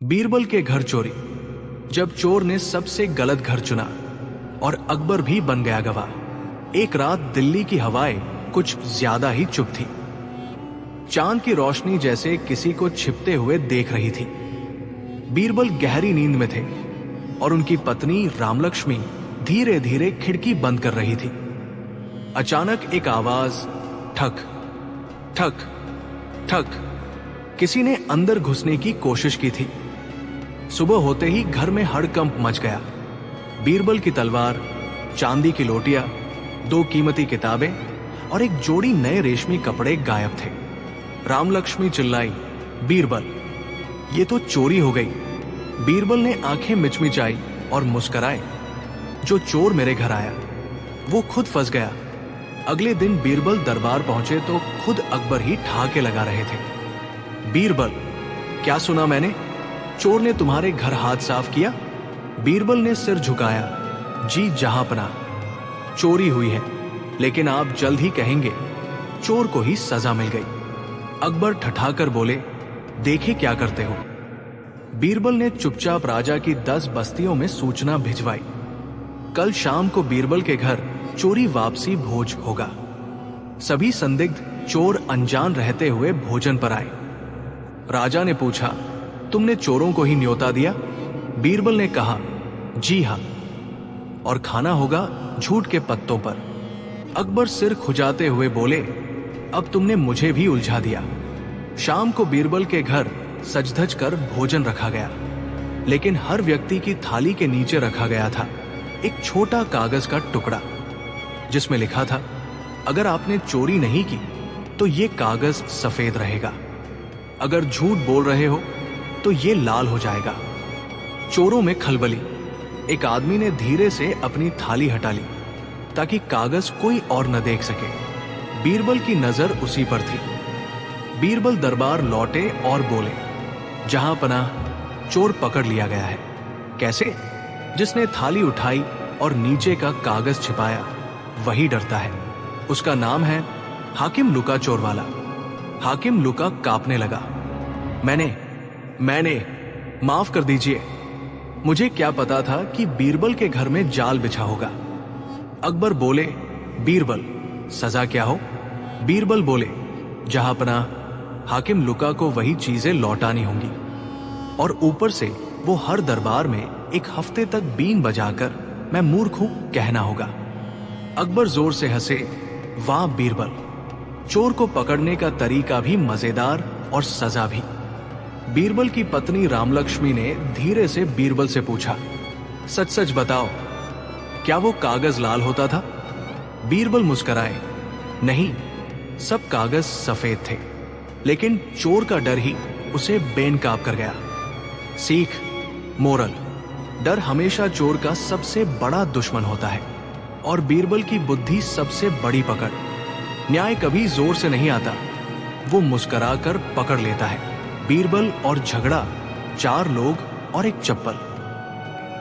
बीरबल के घर चोरी। जब चोर ने सबसे गलत घर चुना और अकबर भी बन गया गवाह। एक रात दिल्ली की हवाएं कुछ ज्यादा ही चुप थी। चांद की रोशनी जैसे किसी को छिपते हुए देख रही थी। बीरबल गहरी नींद में थे और उनकी पत्नी रामलक्ष्मी धीरे धीरे खिड़की बंद कर रही थी। अचानक एक आवाज, ठक ठक ठक। किसी ने अंदर घुसने की कोशिश की थी। सुबह होते ही घर में हड़कंप मच गया। बीरबल की तलवार, चांदी की लोटियां, 2 कीमती किताबें और एक जोड़ी नए रेशमी कपड़े गायब थे। रामलक्ष्मी चिल्लाई, बीरबल, ये तो चोरी हो गई। बीरबल ने आंखें मिचमिचाई और मुस्कुराए, जो चोर मेरे घर आया वो खुद फंस गया। अगले दिन बीरबल दरबार पहुंचे तो खुद अकबर ही ठहाके लगा रहे थे। बीरबल, क्या सुना मैंने? चोर ने तुम्हारे घर हाथ साफ किया? बीरबल ने सिर झुकाया, जी जहांपना, चोरी हुई है, लेकिन आप जल्द ही कहेंगे चोर को ही सजा मिल गई। अकबर ठठाकर बोले, देखे क्या करते हो। बीरबल ने चुपचाप राजा की 10 बस्तियों में सूचना भिजवाई। कल शाम को बीरबल के घर चोरी वापसी भोज होगा। सभी संदिग्ध चोर अनजान रहते हुए भोजन पर आए। राजा ने पूछा, तुमने चोरों को ही न्योता दिया? बीरबल ने कहा, जी हां, और खाना होगा झूठ के पत्तों पर। अकबर सिर खुजाते हुए बोले, अब तुमने मुझे भी उलझा दिया। शाम को बीरबल के घर सज-धज कर भोजन रखा गया, लेकिन हर व्यक्ति की थाली के नीचे रखा गया था एक छोटा कागज का टुकड़ा, जिसमें लिखा था, अगर आपने चोरी नहीं की तो ये कागज सफेद रहेगा, अगर झूठ बोल रहे हो तो ये लाल हो जाएगा। चोरों में खलबली। एक आदमी ने धीरे से अपनी थाली हटा ली ताकि कागज कोई और न देख सके। बीरबल की नजर उसी पर थी। बीरबल दरबार लौटे और बोले, जहां पनाह, चोर पकड़ लिया गया है। कैसे? जिसने थाली उठाई और नीचे का कागज छिपाया वही डरता है। उसका नाम है हाकिम लुका चोरवाला। हाकिम लुका कांपने लगा। मैंने माफ कर दीजिए, मुझे क्या पता था कि बीरबल के घर में जाल बिछा होगा। अकबर बोले, बीरबल, सजा क्या हो? बीरबल बोले, जहां पनाह, हाकिम लुका को वही चीजें लौटानी होंगी, और ऊपर से वो हर दरबार में 1 हफ्ते तक बीन बजाकर मैं मूर्ख हूं कहना होगा। अकबर जोर से हंसे, वाह बीरबल, चोर को पकड़ने का तरीका भी मजेदार और सजा भी। बीरबल की पत्नी रामलक्ष्मी ने धीरे से बीरबल से पूछा, सच सच बताओ, क्या वो कागज लाल होता था? बीरबल मुस्कुराए, नहीं, सब कागज सफेद थे, लेकिन चोर का डर ही उसे बेनकाब कर गया। सीख, मोरल, डर हमेशा चोर का सबसे बड़ा दुश्मन होता है, और बीरबल की बुद्धि सबसे बड़ी पकड़। न्याय कभी जोर से नहीं आता, वो मुस्कुराकर पकड़ लेता है। बीरबल और झगड़ा, 4 लोग और एक चप्पल।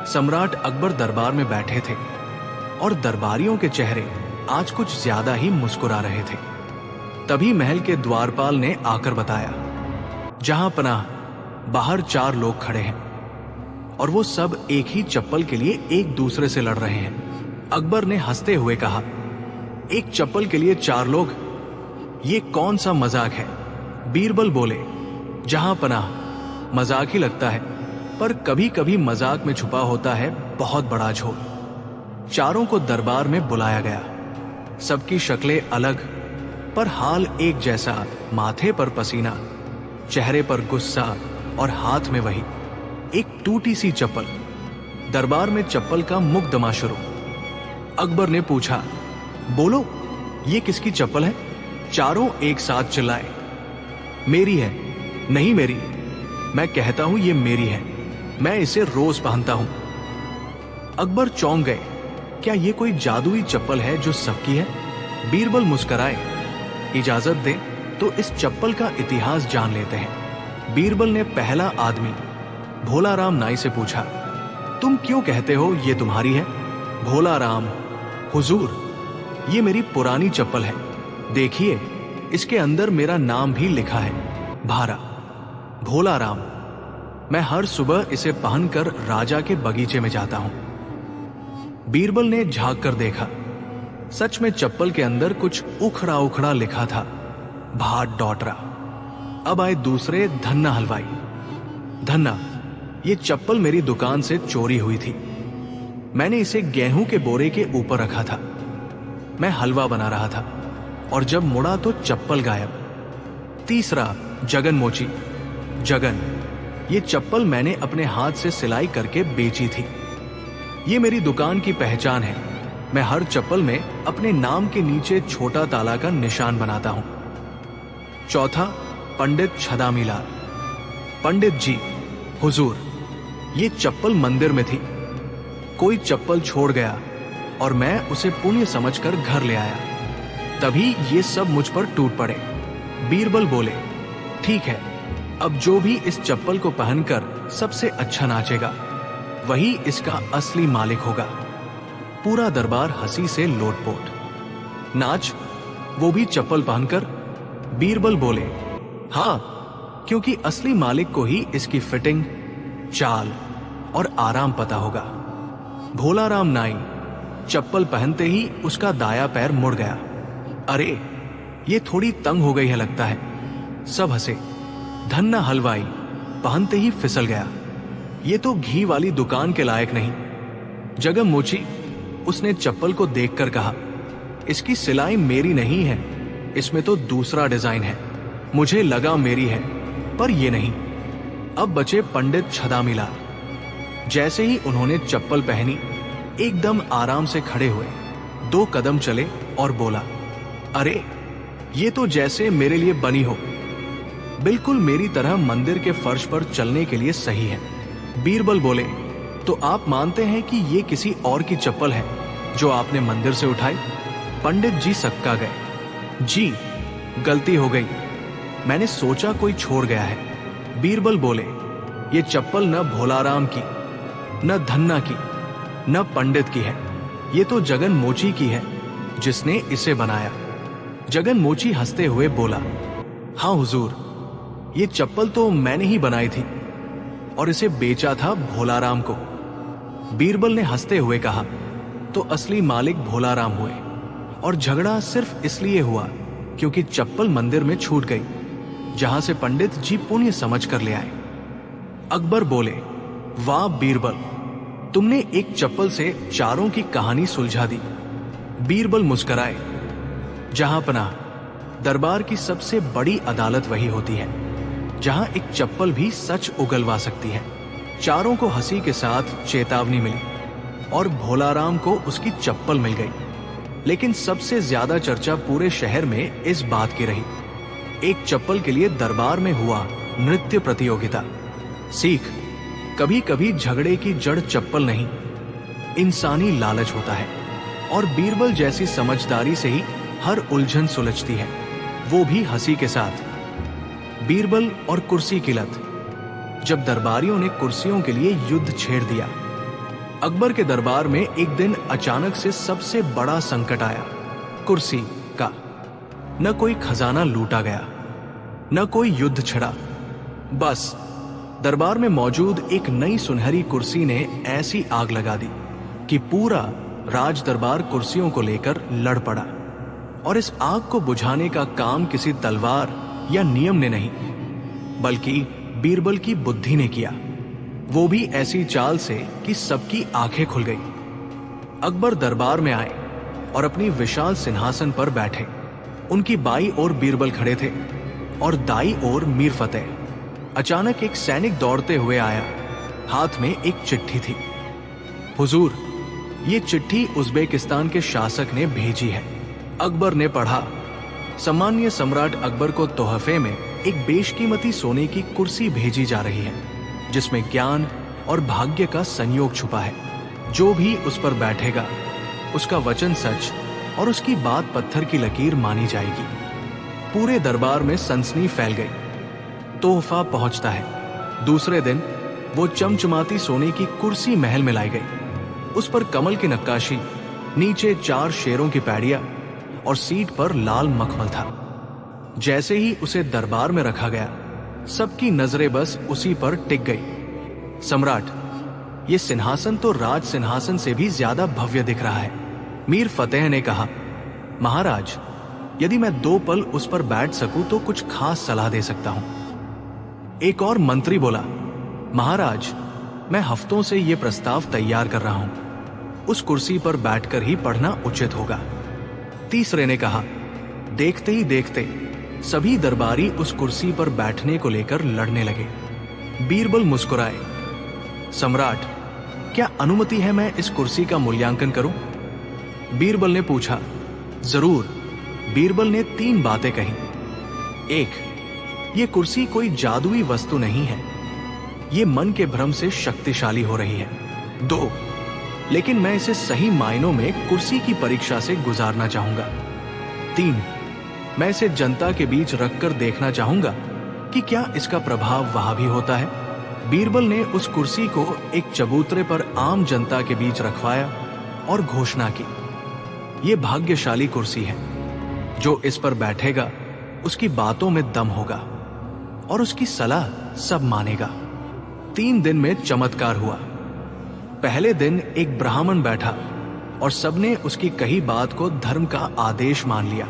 सम्राट अकबर दरबार में बैठे थे और दरबारियों के चेहरे आज कुछ ज्यादा ही मुस्कुरा रहे थे। तभी महल के द्वारपाल ने आकर बताया, जहां पनाह, बाहर 4 लोग खड़े हैं और वो सब एक ही चप्पल के लिए एक दूसरे से लड़ रहे हैं। अकबर ने हंसते हुए कहा, एक चप्पल के लिए 4 लोग, ये कौन सा मजाक है? बीरबल बोले, जहां पनाह, मजाक ही लगता है, पर कभी कभी मजाक में छुपा होता है बहुत बड़ा झोल। चारों को दरबार में बुलाया गया। सबकी शक्लें अलग पर हाल एक जैसा। माथे पर पसीना, चेहरे पर गुस्सा और हाथ में वही एक टूटी सी चप्पल। दरबार में चप्पल का मुकदमा शुरू। अकबर ने पूछा, बोलो, ये किसकी चप्पल है? चारों एक साथ चिल्लाए, मेरी है। नहीं मेरी, मैं कहता हूं ये मेरी है, मैं इसे रोज पहनता हूं। अकबर चौंक गए, क्या ये कोई जादुई चप्पल है जो सबकी है? बीरबल मुस्कुराए, इजाजत दे तो इस चप्पल का इतिहास जान लेते हैं। बीरबल ने पहला आदमी भोला राम नाई से पूछा, तुम क्यों कहते हो ये तुम्हारी है? भोला राम, हुजूर, ये मेरी पुरानी चप्पल है, देखिए इसके अंदर मेरा नाम भी लिखा है, भारा। भोला राम, मैं हर सुबह इसे पहनकर राजा के बगीचे में जाता हूं। बीरबल ने झांक कर देखा। सच में चप्पल के अंदर कुछ उखड़ा उखड़ा लिखा था, भाट डॉटरा। अब आए दूसरे धन्ना हलवाई। धन्ना, ये चप्पल मेरी दुकान से चोरी हुई थी। मैंने इसे गेहूं के बोरे के ऊपर रखा था। मैं हलवा बना रहा था और जब मुड़ा तो चप्पल गायब। तीसरा जगन मोची। जगन, ये चप्पल मैंने अपने हाथ से सिलाई करके बेची थी। ये मेरी दुकान की पहचान है। मैं हर चप्पल में अपने नाम के नीचे छोटा ताला का निशान बनाता हूं। चौथा पंडित छदामीलाल। पंडित जी, हुजूर, ये चप्पल मंदिर में थी। कोई चप्पल छोड़ गया और मैं उसे पुण्य समझकर घर ले आया, तभी ये सब मुझ पर टूट पड़े। बीरबल बोले, ठीक है, अब जो भी इस चप्पल को पहनकर सबसे अच्छा नाचेगा वही इसका असली मालिक होगा। पूरा दरबार हंसी से लोटपोट। नाच, वो भी चप्पल पहनकर? बीरबल बोले, हाँ, क्योंकि असली मालिक को ही इसकी फिटिंग, चाल और आराम पता होगा। भोलाराम नाई, चप्पल पहनते ही उसका दाया पैर मुड़ गया। अरे, ये थोड़ी तंग हो गई है लगता है। सब हंसे। धन्ना हलवाई, पहनते ही फिसल गया। ये तो घी वाली दुकान के लायक नहीं। जगन मोची, उसने चप्पल को देखकर कहा, इसकी सिलाई मेरी नहीं है, इसमें तो दूसरा डिजाइन है। मुझे लगा मेरी है, पर ये नहीं। अब बचे पंडित छदामीलाल। जैसे ही उन्होंने चप्पल पहनी, एकदम आराम से खड़े हुए, 2 कदम चले और बोला, अरे, ये तो जैसे मेरे लिए बनी हो। बिल्कुल मेरी तरह मंदिर के फर्श पर चलने के लिए सही है। बीरबल बोले, तो आप मानते हैं कि ये किसी और की चप्पल है जो आपने मंदिर से उठाई? पंडित जी सक्का गए। जी, गलती हो गई, मैंने सोचा कोई छोड़ गया है। बीरबल बोले, ये चप्पल न भोलाराम की, न धन्ना की, न पंडित की है। ये तो जगन मोची की है, जिसने इसे बनाया। जगन मोची हंसते हुए बोला, हाँ हुजूर, ये चप्पल तो मैंने ही बनाई थी और इसे बेचा था भोलाराम को। बीरबल ने हंसते हुए कहा, तो असली मालिक भोलाराम हुए, और झगड़ा सिर्फ इसलिए हुआ क्योंकि चप्पल मंदिर में छूट गई, जहां से पंडित जी पुण्य समझ कर ले आए। अकबर बोले, वाह बीरबल, तुमने एक चप्पल से चारों की कहानी सुलझा दी। बीरबल मुस्कुराए। जहां पनाह, दरबार की सबसे बड़ी अदालत वही होती है जहां एक चप्पल भी सच उगलवा सकती है। चारों को हंसी के साथ चेतावनी मिली और भोलाराम को उसकी चप्पल मिल गई। लेकिन सबसे ज्यादा चर्चा पूरे शहर में इस बात की रही, एक चप्पल के लिए दरबार में हुआ नृत्य प्रतियोगिता। सीख, कभी कभी झगड़े की जड़ चप्पल नहीं, इंसानी लालच होता है, और बीरबल जैसी समझदारी से ही हर उलझन सुलझती है, वो भी हंसी के साथ। बीरबल और कुर्सी की लत। जब दरबारियों ने कुर्सियों के लिए युद्ध छेड़ दिया, अकबर के दरबार में एक दिन अचानक से सबसे बड़ा संकट आया, कुर्सी का। न कोई खजाना लूटा गया, न कोई युद्ध छिड़ा, बस दरबार में मौजूद एक नई सुनहरी कुर्सी ने ऐसी आग लगा दी कि पूरा राज दरबार कुर्सियों को लेकर लड़ पड़ा। और इस आग को बुझाने का काम किसी तलवार या नियम ने नहीं, बल्कि बीरबल की बुद्धि ने किया, वो भी ऐसी चाल से कि सबकी आंखें खुल गई। अकबर दरबार में आए और अपनी विशाल सिंहासन पर बैठे। उनकी बाईं ओर बीरबल खड़े थे और दाईं ओर मीर फतेह। अचानक एक सैनिक दौड़ते हुए आया, हाथ में एक चिट्ठी थी। हुजूर, ये चिट्ठी उज्बेकिस्तान के शासक ने भेजी है। अकबर ने पढ़ा, सम्मानीय सम्राट अकबर को तोहफे में एक बेशकीमती सोने की कुर्सी भेजी जा रही है, जिसमें ज्ञान और भाग्य का संयोग छुपा है। जो भी उस पर बैठेगा, उसका वचन सच और उसकी बात पत्थर की लकीर मानी जाएगी। पूरे दरबार में सनसनी फैल गई। तोहफा पहुंचता है। दूसरे दिन वो चमचमाती सोने की कुर्सी महल में लाई गई। उस पर कमल की नक्काशी, नीचे 4 शेरों की पैड़ियां और सीट पर लाल मखमल था। जैसे ही उसे दरबार में रखा गया, सबकी नजरें बस उसी पर टिक गई। सम्राट, ये सिंहासन तो राज सिंहासन से भी ज्यादा भव्य दिख रहा है। मीर फतेह ने कहा, महाराज, यदि मैं 2 पल उस पर बैठ सकूं तो कुछ खास सलाह दे सकता हूं। एक और मंत्री बोला, महाराज, मैं हफ्तों से यह प्रस्ताव तैयार कर रहा हूं, उस कुर्सी पर बैठकर ही पढ़ना उचित होगा। तीसरे ने कहा, देखते ही देखते सभी दरबारी उस कुर्सी पर बैठने को लेकर लड़ने लगे। बीरबल मुस्कुराए, सम्राट, क्या अनुमति है मैं इस कुर्सी का मूल्यांकन करूं? बीरबल ने पूछा, जरूर। बीरबल ने 3 बातें कही। 1, ये कुर्सी कोई जादुई वस्तु नहीं है, ये मन के भ्रम से शक्तिशाली हो रही है। 2, लेकिन मैं इसे सही मायनों में कुर्सी की परीक्षा से गुजारना चाहूंगा। 3, मैं इसे जनता के बीच रखकर देखना चाहूंगा कि क्या इसका प्रभाव वहां भी होता है। बीरबल ने उस कुर्सी को एक चबूतरे पर आम जनता के बीच रखवाया और घोषणा की, यह भाग्यशाली कुर्सी है, जो इस पर बैठेगा उसकी बातों में दम होगा और उसकी सलाह सब मानेगा। 3 दिन में चमत्कार हुआ। पहले दिन एक ब्राह्मण बैठा और सबने उसकी कही बात को धर्म का आदेश मान लिया।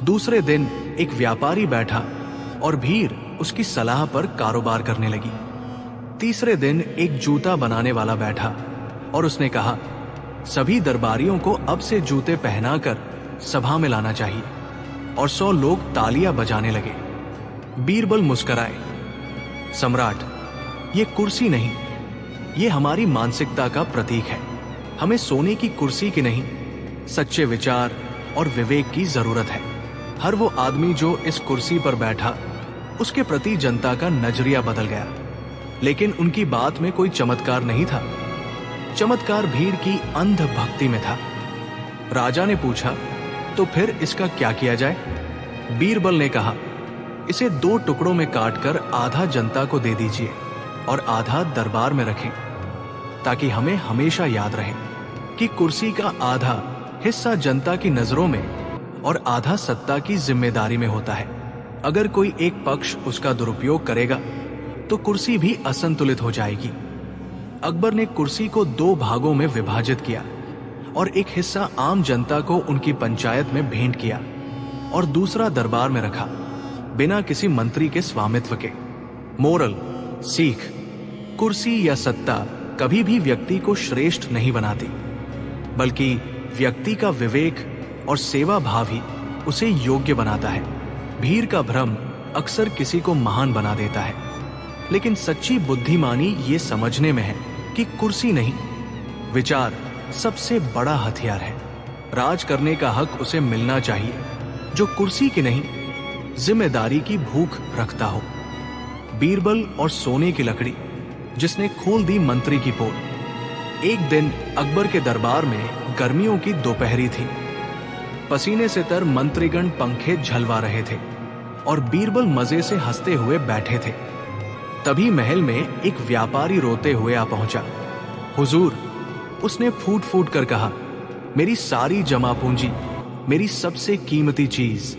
दूसरे दिन एक व्यापारी बैठा और भीड़ उसकी सलाह पर कारोबार करने लगी। तीसरे दिन एक जूता बनाने वाला बैठा और उसने कहा, सभी दरबारियों को अब से जूते पहनाकर सभा में लाना चाहिए, और 100 लोग तालियां बजाने लगे। बीरबल मुस्कुराए, सम्राट, ये कुर्सी नहीं, ये हमारी मानसिकता का प्रतीक है। हमें सोने की कुर्सी की नहीं, सच्चे विचार और विवेक की जरूरत है। हर वो आदमी जो इस कुर्सी पर बैठा, उसके प्रति जनता का नजरिया बदल गया। लेकिन उनकी बात में कोई चमत्कार नहीं था। चमत्कार भीड़ की अंध भक्ति में था। राजा ने पूछा, तो फिर इसका क्या किया जाए? बीरबल ने कहा, इसे 2 टुकड़ों में काटकर आधा जनता को दे दीजिए और आधा दरबार में रखें, ताकि हमें हमेशा याद रहे कि कुर्सी का आधा हिस्सा जनता की नजरों में और आधा सत्ता की जिम्मेदारी में होता है। अगर कोई एक पक्ष उसका दुरुपयोग करेगा तो कुर्सी भी असंतुलित हो जाएगी। अकबर ने कुर्सी को 2 भागों में विभाजित किया और एक हिस्सा आम जनता को उनकी पंचायत में भेंट किया और दूसरा दरबार में रखा, बिना किसी मंत्री के स्वामित्व के। मोरल सीख, कुर्सी या सत्ता कभी भी व्यक्ति को श्रेष्ठ नहीं बनाती, बल्कि व्यक्ति का विवेक और सेवा भाव ही उसे योग्य बनाता है। भीड़ का भ्रम अक्सर किसी को महान बना देता है, लेकिन सच्ची बुद्धिमानी ये समझने में है कि कुर्सी नहीं, विचार सबसे बड़ा हथियार है। राज करने का हक उसे मिलना चाहिए जो कुर्सी की नहीं, जिम्मेदारी की भूख रखता हो। बीरबल और सोने की लकड़ी जिसने खोल दी मंत्री की पोल। एक दिन अकबर के दरबार में गर्मियों की दोपहरी थी। पसीने से तर मंत्रीगण पंखे झलवा रहे थे और बीरबल मजे से हंसते हुए बैठे थे। तभी महल में एक व्यापारी रोते हुए आ पहुंचा। हुजूर, उसने फूट फूट कर कहा, मेरी सारी जमा पूंजी, मेरी सबसे कीमती चीज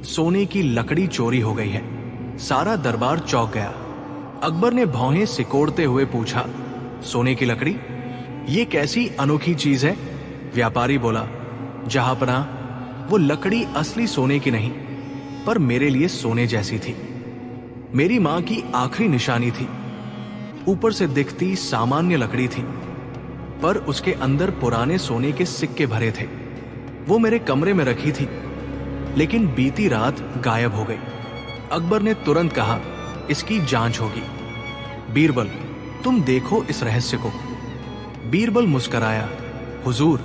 सोने की लकड़ी चोरी हो गई है। सारा दरबार चौंक गया। अकबर ने भौहें सिकोड़ते हुए पूछा, सोने की लकड़ी? ये कैसी अनोखी चीज है? व्यापारी बोला, जहांपनाह, वो लकड़ी असली सोने की नहीं, पर मेरे लिए सोने जैसी थी। मेरी मां की आखिरी निशानी थी। ऊपर से दिखती सामान्य लकड़ी थी, पर उसके अंदर पुराने सोने के सिक्के भरे थे। वो मेरे कमरे में रखी थी, लेकिन बीती रात गायब हो गई। अकबर ने तुरंत कहा, इसकी जांच होगी। बीरबल, तुम देखो इस रहस्य को। बीरबल मुस्कुराया, हुजूर,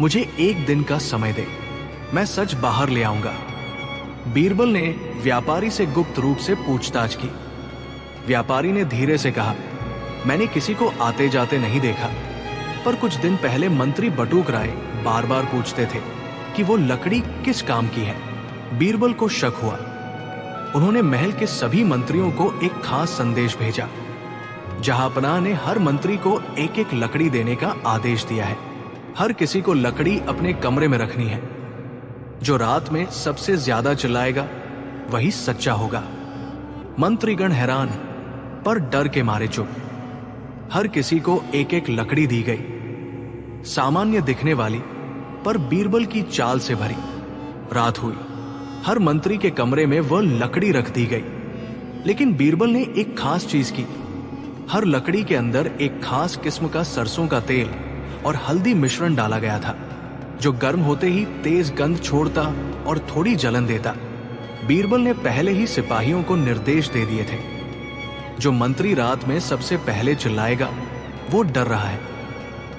मुझे 1 दिन का समय दे, मैं सच बाहर ले आऊंगा। बीरबल ने व्यापारी से गुप्त रूप से पूछताछ की। व्यापारी ने धीरे से कहा, मैंने किसी को आते जाते नहीं देखा, पर कुछ दिन पहले मंत्री बटूक राय बार बार पूछते थे कि वो लकड़ी किस काम की है। बीरबल को शक हुआ। उन्होंने महल के सभी मंत्रियों को एक खास संदेश भेजा। जहांपनाह ने हर मंत्री को 1-1 लकड़ी देने का आदेश दिया है। हर किसी को लकड़ी अपने कमरे में रखनी है। जो रात में सबसे ज्यादा चिल्लाएगा वही सच्चा होगा। मंत्रीगण हैरान, पर डर के मारे चुप। हर किसी को एक एक लकड़ी दी गई, सामान्य दिखने वाली पर बीरबल की चाल से भरी। रात हुई, हर मंत्री के कमरे में वह लकड़ी रख दी गई, लेकिन बीरबल ने एक खास चीज की। हर लकड़ी के अंदर एक खास किस्म का सरसों का तेल और हल्दी मिश्रण डाला गया था, जो गर्म होते ही तेज गंध छोड़ता और थोड़ी जलन देता। बीरबल ने पहले ही सिपाहियों को निर्देश दे दिए थे, जो मंत्री रात में सबसे पहले चिल्लाएगा वो डर रहा है,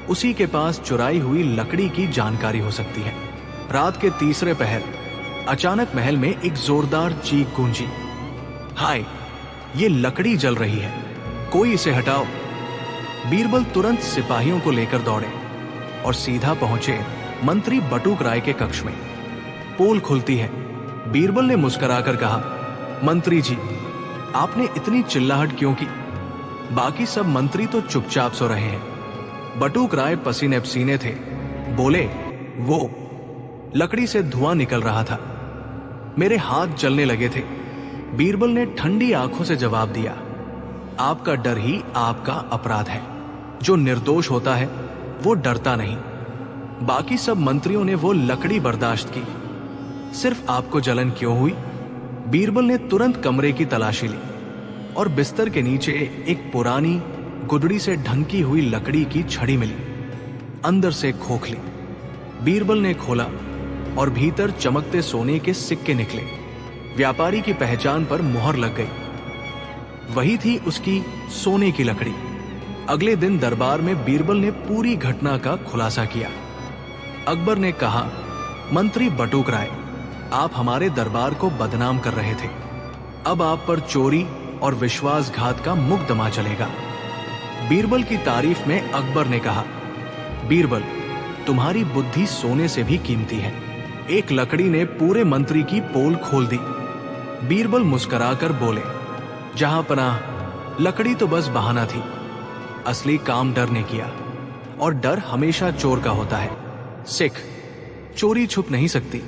उसी के पास चुराई हुई लकड़ी की जानकारी हो सकती है। रात के तीसरे पहर अचानक महल में एक जोरदार चीख गूंजी। हाय, ये लकड़ी जल रही है, कोई इसे हटाओ। बीरबल तुरंत सिपाहियों को लेकर दौड़े और सीधा पहुंचे मंत्री बटुक राय के कक्ष में। पोल खुलती है। बीरबल ने मुस्कुराकर कहा, मंत्री जी, आपने इतनी चिल्लाहट क्यों की? बाकी सब मंत्री तो चुपचाप सो रहे हैं। बटुक राय पसीने पसीने थे। बोले, वो लकड़ी से धुआं निकल रहा था, मेरे हाथ जलने लगे थे। बीरबल ने ठंडी आंखों से जवाब दिया, आपका डर ही आपका अपराध है। जो निर्दोष होता है वो डरता नहीं। बाकी सब मंत्रियों ने वो लकड़ी बर्दाश्त की, सिर्फ आपको जलन क्यों हुई? बीरबल ने तुरंत कमरे की तलाशी ली और बिस्तर के नीचे एक पुरानी गुदड़ी से ढंकी हुई लकड़ी की छड़ी मिली, अंदर से खोखली। बीरबल ने खोला और भीतर चमकते सोने के सिक्के निकले। व्यापारी की पहचान पर मुहर लग गई। वही थी उसकी सोने की लकड़ी। अगले दिन दरबार में बीरबल ने पूरी घटना का खुलासा किया। अकबर ने कहा, मंत्री बटुक राय, आप हमारे दरबार को बदनाम कर रहे थे, अब आप पर चोरी और विश्वासघात का मुकदमा चलेगा। बीरबल की तारीफ में अकबर ने कहा, बीरबल, तुम्हारी बुद्धि सोने से भी कीमती है। एक लकड़ी ने पूरे मंत्री की पोल खोल दी। बीरबल मुस्कुराकर बोले, जहां पनाह, लकड़ी तो बस बहाना थी, असली काम डर ने किया, और डर हमेशा चोर का होता है। सिख, चोरी छुप नहीं सकती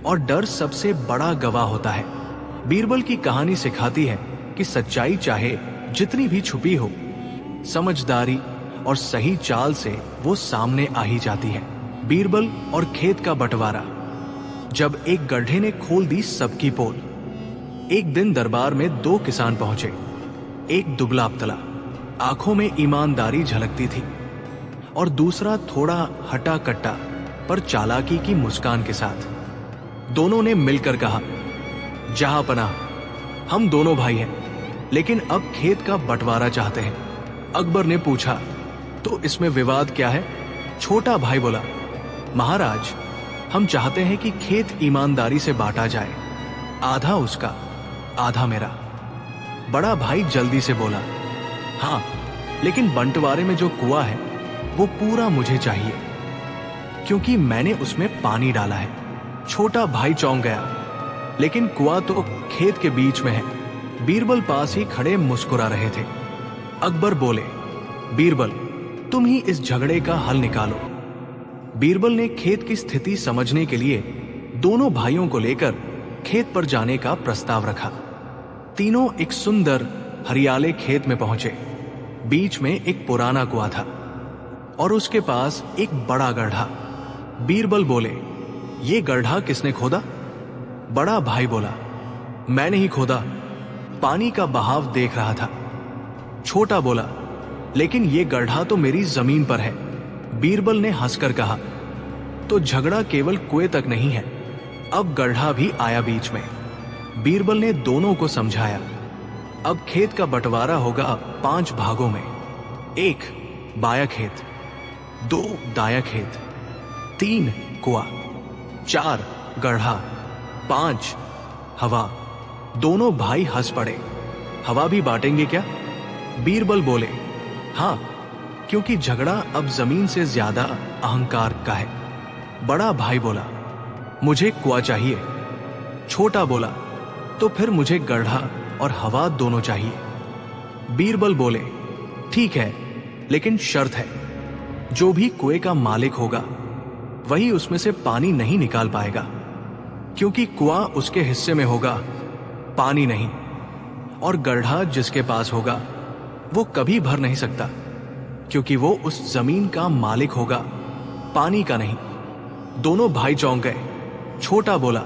और डर सबसे बड़ा गवाह होता है। बीरबल की कहानी सिखाती है कि सच्चाई चाहे जितनी भी छुपी हो, समझदारी और सही चाल से वो सामने आ ही जाती है। बीरबल और खेत का बंटवारा। जब एक गड्ढे ने खोल दी सबकी पोल। एक दिन दरबार में दो किसान पहुंचे। एक दुबला पतला, आंखों में ईमानदारी झलकती थी, और दूसरा थोड़ा हटा कट्टा पर चालाकी की मुस्कान के साथ। दोनों ने मिलकर कहा, जहां पनाह, हम दोनों भाई हैं, लेकिन अब खेत का बंटवारा चाहते हैं। अकबर ने पूछा, तो इसमें विवाद क्या है? छोटा भाई बोला, महाराज, हम चाहते हैं कि खेत ईमानदारी से बांटा जाए, आधा उसका, आधा मेरा। बड़ा भाई जल्दी से बोला, हाँ, लेकिन बंटवारे में जो कुआं है वो पूरा मुझे चाहिए, क्योंकि मैंने उसमें पानी डाला है। छोटा भाई चौंक गया, लेकिन कुआं तो खेत के बीच में है। बीरबल पास ही खड़े मुस्कुरा रहे थे। अकबर बोले, बीरबल, तुम ही इस झगड़े का हल निकालो। बीरबल ने खेत की स्थिति समझने के लिए दोनों भाइयों को लेकर खेत पर जाने का प्रस्ताव रखा। तीनों एक सुंदर हरियाले खेत में पहुंचे। बीच में एक पुराना कुआं था और उसके पास एक बड़ा गड्ढा। बीरबल बोले, ये गड्ढा किसने खोदा? बड़ा भाई बोला, मैंने ही खोदा, पानी का बहाव देख रहा था। छोटा बोला, लेकिन ये गड्ढा तो मेरी जमीन पर है। बीरबल ने हंसकर कहा, तो झगड़ा केवल कुएं तक नहीं है, अब गड्ढा भी आया बीच में। बीरबल ने दोनों को समझाया, अब खेत का बंटवारा होगा 5 भागों में। 1 बाया खेत, 2 दाया खेत, 3 कुआं, 4 गड्ढा, 5 हवा। दोनों भाई हंस पड़े। हवा भी बांटेंगे क्या? बीरबल बोले, हाँ, क्योंकि झगड़ा अब जमीन से ज्यादा अहंकार का है। बड़ा भाई बोला, मुझे कुआं चाहिए। छोटा बोला, तो फिर मुझे गड्ढा और हवा दोनों चाहिए। बीरबल बोले, ठीक है, लेकिन शर्त है, जो भी कुएं का मालिक होगा वही उसमें से पानी नहीं निकाल पाएगा, क्योंकि कुआं उसके हिस्से में होगा, पानी नहीं, और गड्ढा जिसके पास होगा वो कभी भर नहीं सकता। क्योंकि वो उस जमीन का मालिक होगा, पानी का नहीं। दोनों भाई चौंक गए। छोटा बोला,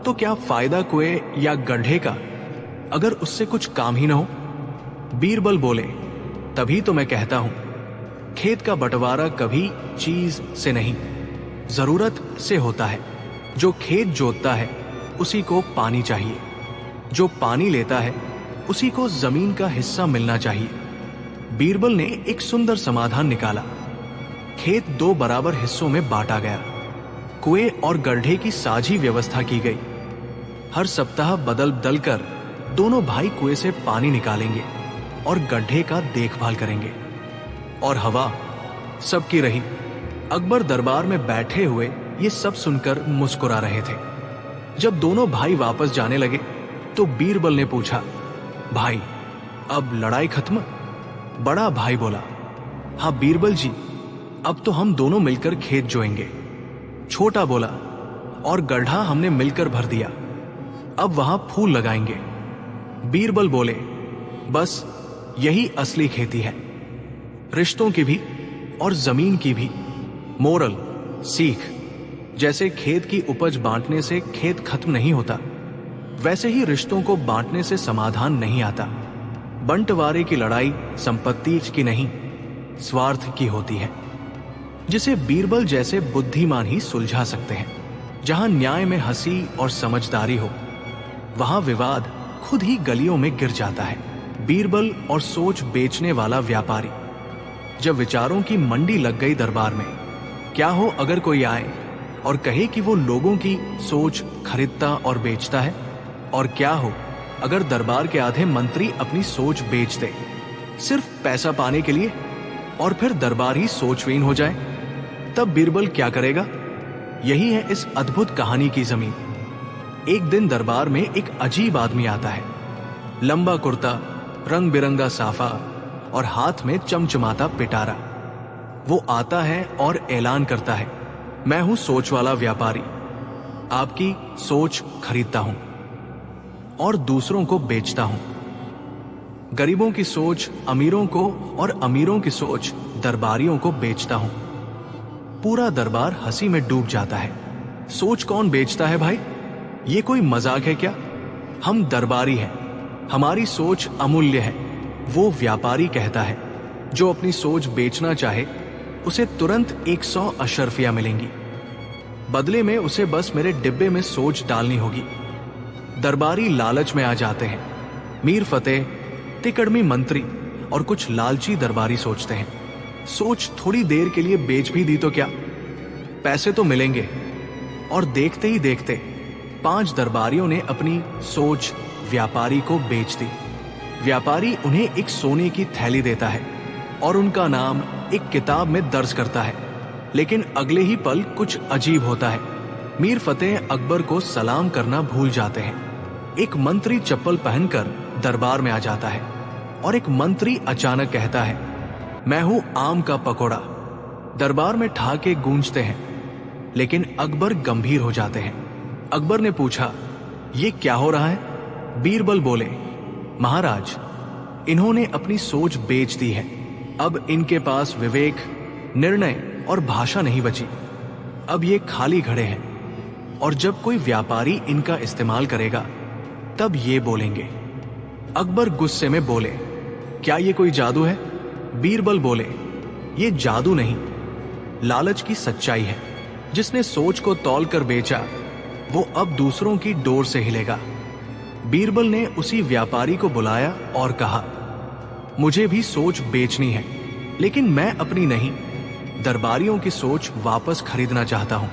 तो क्या फायदा कुएं या गड्ढे का, अगर उससे कुछ काम ही ना हो? बीरबल बोले, तभी तो मैं कहता हूं, खेत का बंटवारा कभी चीज से नहीं, जरूरत से होता है। जो खेत जोतता है उसी को पानी चाहिए, जो पानी लेता है उसी को जमीन का हिस्सा मिलना चाहिए। बीरबल ने एक सुंदर समाधान निकाला। खेत 2 बराबर हिस्सों में बांटा गया। कुएं और गड्ढे की साझी व्यवस्था की गई। हर सप्ताह बदल बदल कर दोनों भाई कुएं से पानी निकालेंगे और गड्ढे का देखभाल करेंगे। और हवा सबकी रही। अकबर दरबार में बैठे हुए ये सब सुनकर मुस्कुरा रहे थे। जब दोनों भाई वापस जाने लगे तो बीरबल ने पूछा, भाई, अब लड़ाई खत्म? बड़ा भाई बोला, हाँ बीरबल जी, अब तो हम दोनों मिलकर खेत जोएंगे। छोटा बोला, और गड्ढा हमने मिलकर भर दिया, अब वहां फूल लगाएंगे। बीरबल बोले, बस यही असली खेती है, रिश्तों की भी और जमीन की भी। मोरल, सीख, जैसे खेत की उपज बांटने से खेत खत्म नहीं होता, वैसे ही रिश्तों को बांटने से समाधान नहीं आता। बंटवारे की लड़ाई संपत्ति की नहीं, स्वार्थ की होती है, जिसे बीरबल जैसे बुद्धिमान ही सुलझा सकते हैं। जहां न्याय में हंसी और समझदारी हो, वहां विवाद खुद ही गलियों में गिर जाता है। बीरबल और सोच बेचने वाला व्यापारी। जब विचारों की मंडी लग गई दरबार में, क्या हो अगर कोई आए और कहे कि वो लोगों की सोच खरीदता और बेचता है? और क्या हो अगर दरबार के आधे मंत्री अपनी सोच बेच दे, सिर्फ पैसा पाने के लिए, और फिर दरबार ही सोचविहीन हो जाए? तब बीरबल क्या करेगा? यही है इस अद्भुत कहानी की जमीन। एक दिन दरबार में एक अजीब आदमी आता है। लंबा कुर्ता, रंग बिरंगा साफा और हाथ में चमचमाता पिटारा। वो आता है और ऐलान करता है, मैं हूं सोच वाला व्यापारी, आपकी सोच खरीदता हूं और दूसरों को बेचता हूं। गरीबों की सोच अमीरों को और अमीरों की सोच दरबारियों को बेचता हूं। पूरा दरबार हंसी में डूब जाता है। सोच कौन बेचता है भाई? ये कोई मजाक है क्या? हम दरबारी हैं, हमारी सोच अमूल्य है, वो व्यापारी कहता है। जो अपनी सोच बेचना चाहे उसे तुरंत 100 अशर्फियां मिलेंगी। बदले में उसे बस मेरे डिब्बे में सोच डालनी होगी। दरबारी लालच में आ जाते हैं। मीर फतेह, तिकड़मी मंत्री और कुछ लालची दरबारी सोचते हैं, सोच थोड़ी देर के लिए बेच भी दी तो क्या, पैसे तो मिलेंगे। और देखते ही देखते 5 दरबारियों ने अपनी सोच व्यापारी को बेच दी। व्यापारी उन्हें एक सोने की थैली देता है और उनका नाम एक किताब में दर्ज करता है। लेकिन अगले ही पल कुछ अजीब होता है। मीर फतेह अकबर को सलाम करना भूल जाते हैं। एक मंत्री चप्पल पहनकर दरबार में आ जाता है और एक मंत्री अचानक कहता है, मैं हूं आम का पकोड़ा। दरबार में ठाके गूंजते हैं, लेकिन अकबर गंभीर हो जाते हैं। अकबर ने पूछा, ये क्या हो रहा है? बीरबल बोले, महाराज, इन्होंने अपनी सोच बेच दी है। अब इनके पास विवेक, निर्णय और भाषा नहीं बची। अब ये खाली घड़े हैं और जब कोई व्यापारी इनका इस्तेमाल करेगा तब ये बोलेंगे। अकबर गुस्से में बोले, क्या ये कोई जादू है? बीरबल बोले, ये जादू नहीं, लालच की सच्चाई है। जिसने सोच को तौल कर बेचा वो अब दूसरों की डोर से हिलेगा। बीरबल ने उसी व्यापारी को बुलाया और कहा, मुझे भी सोच बेचनी है, लेकिन मैं अपनी नहीं, दरबारियों की सोच वापस खरीदना चाहता हूं।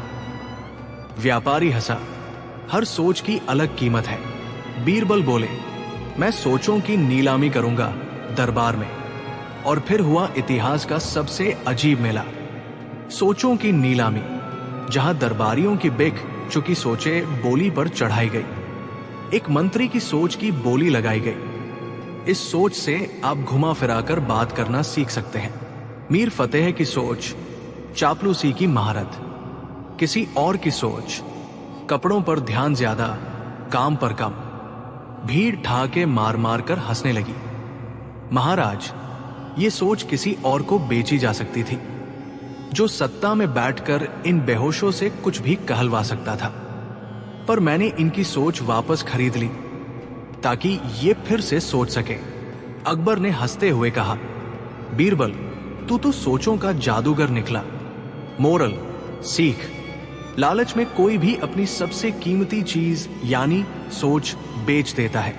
व्यापारी हंसा, हर सोच की अलग कीमत है। बीरबल बोले, मैं सोचों की नीलामी करूंगा दरबार में। और फिर हुआ इतिहास का सबसे अजीब मेला, सोचों की नीलामी, जहां दरबारियों की बिक चुकी सोचें बोली पर चढ़ाई गई। एक मंत्री की सोच की बोली लगाई गई। इस सोच से आप घुमा फिराकर बात करना सीख सकते हैं। मीर फतेह की सोच, चापलूसी की महारत। किसी और की सोच, कपड़ों पर ध्यान ज्यादा, काम पर कम। भीड़ ठाके मार मार कर हंसने लगी। महाराज, ये सोच किसी और को बेची जा सकती थी, जो सत्ता में बैठकर इन बेहोशों से कुछ भी कहलवा सकता था। पर मैंने इनकी सोच वापस खरीद ली ताकि ये फिर से सोच सके। अकबर ने हंसते हुए कहा, बीरबल, तू तो सोचों का जादूगर निकला। मोरल, सीख, लालच में कोई भी अपनी सबसे कीमती चीज यानी सोच बेच देता है,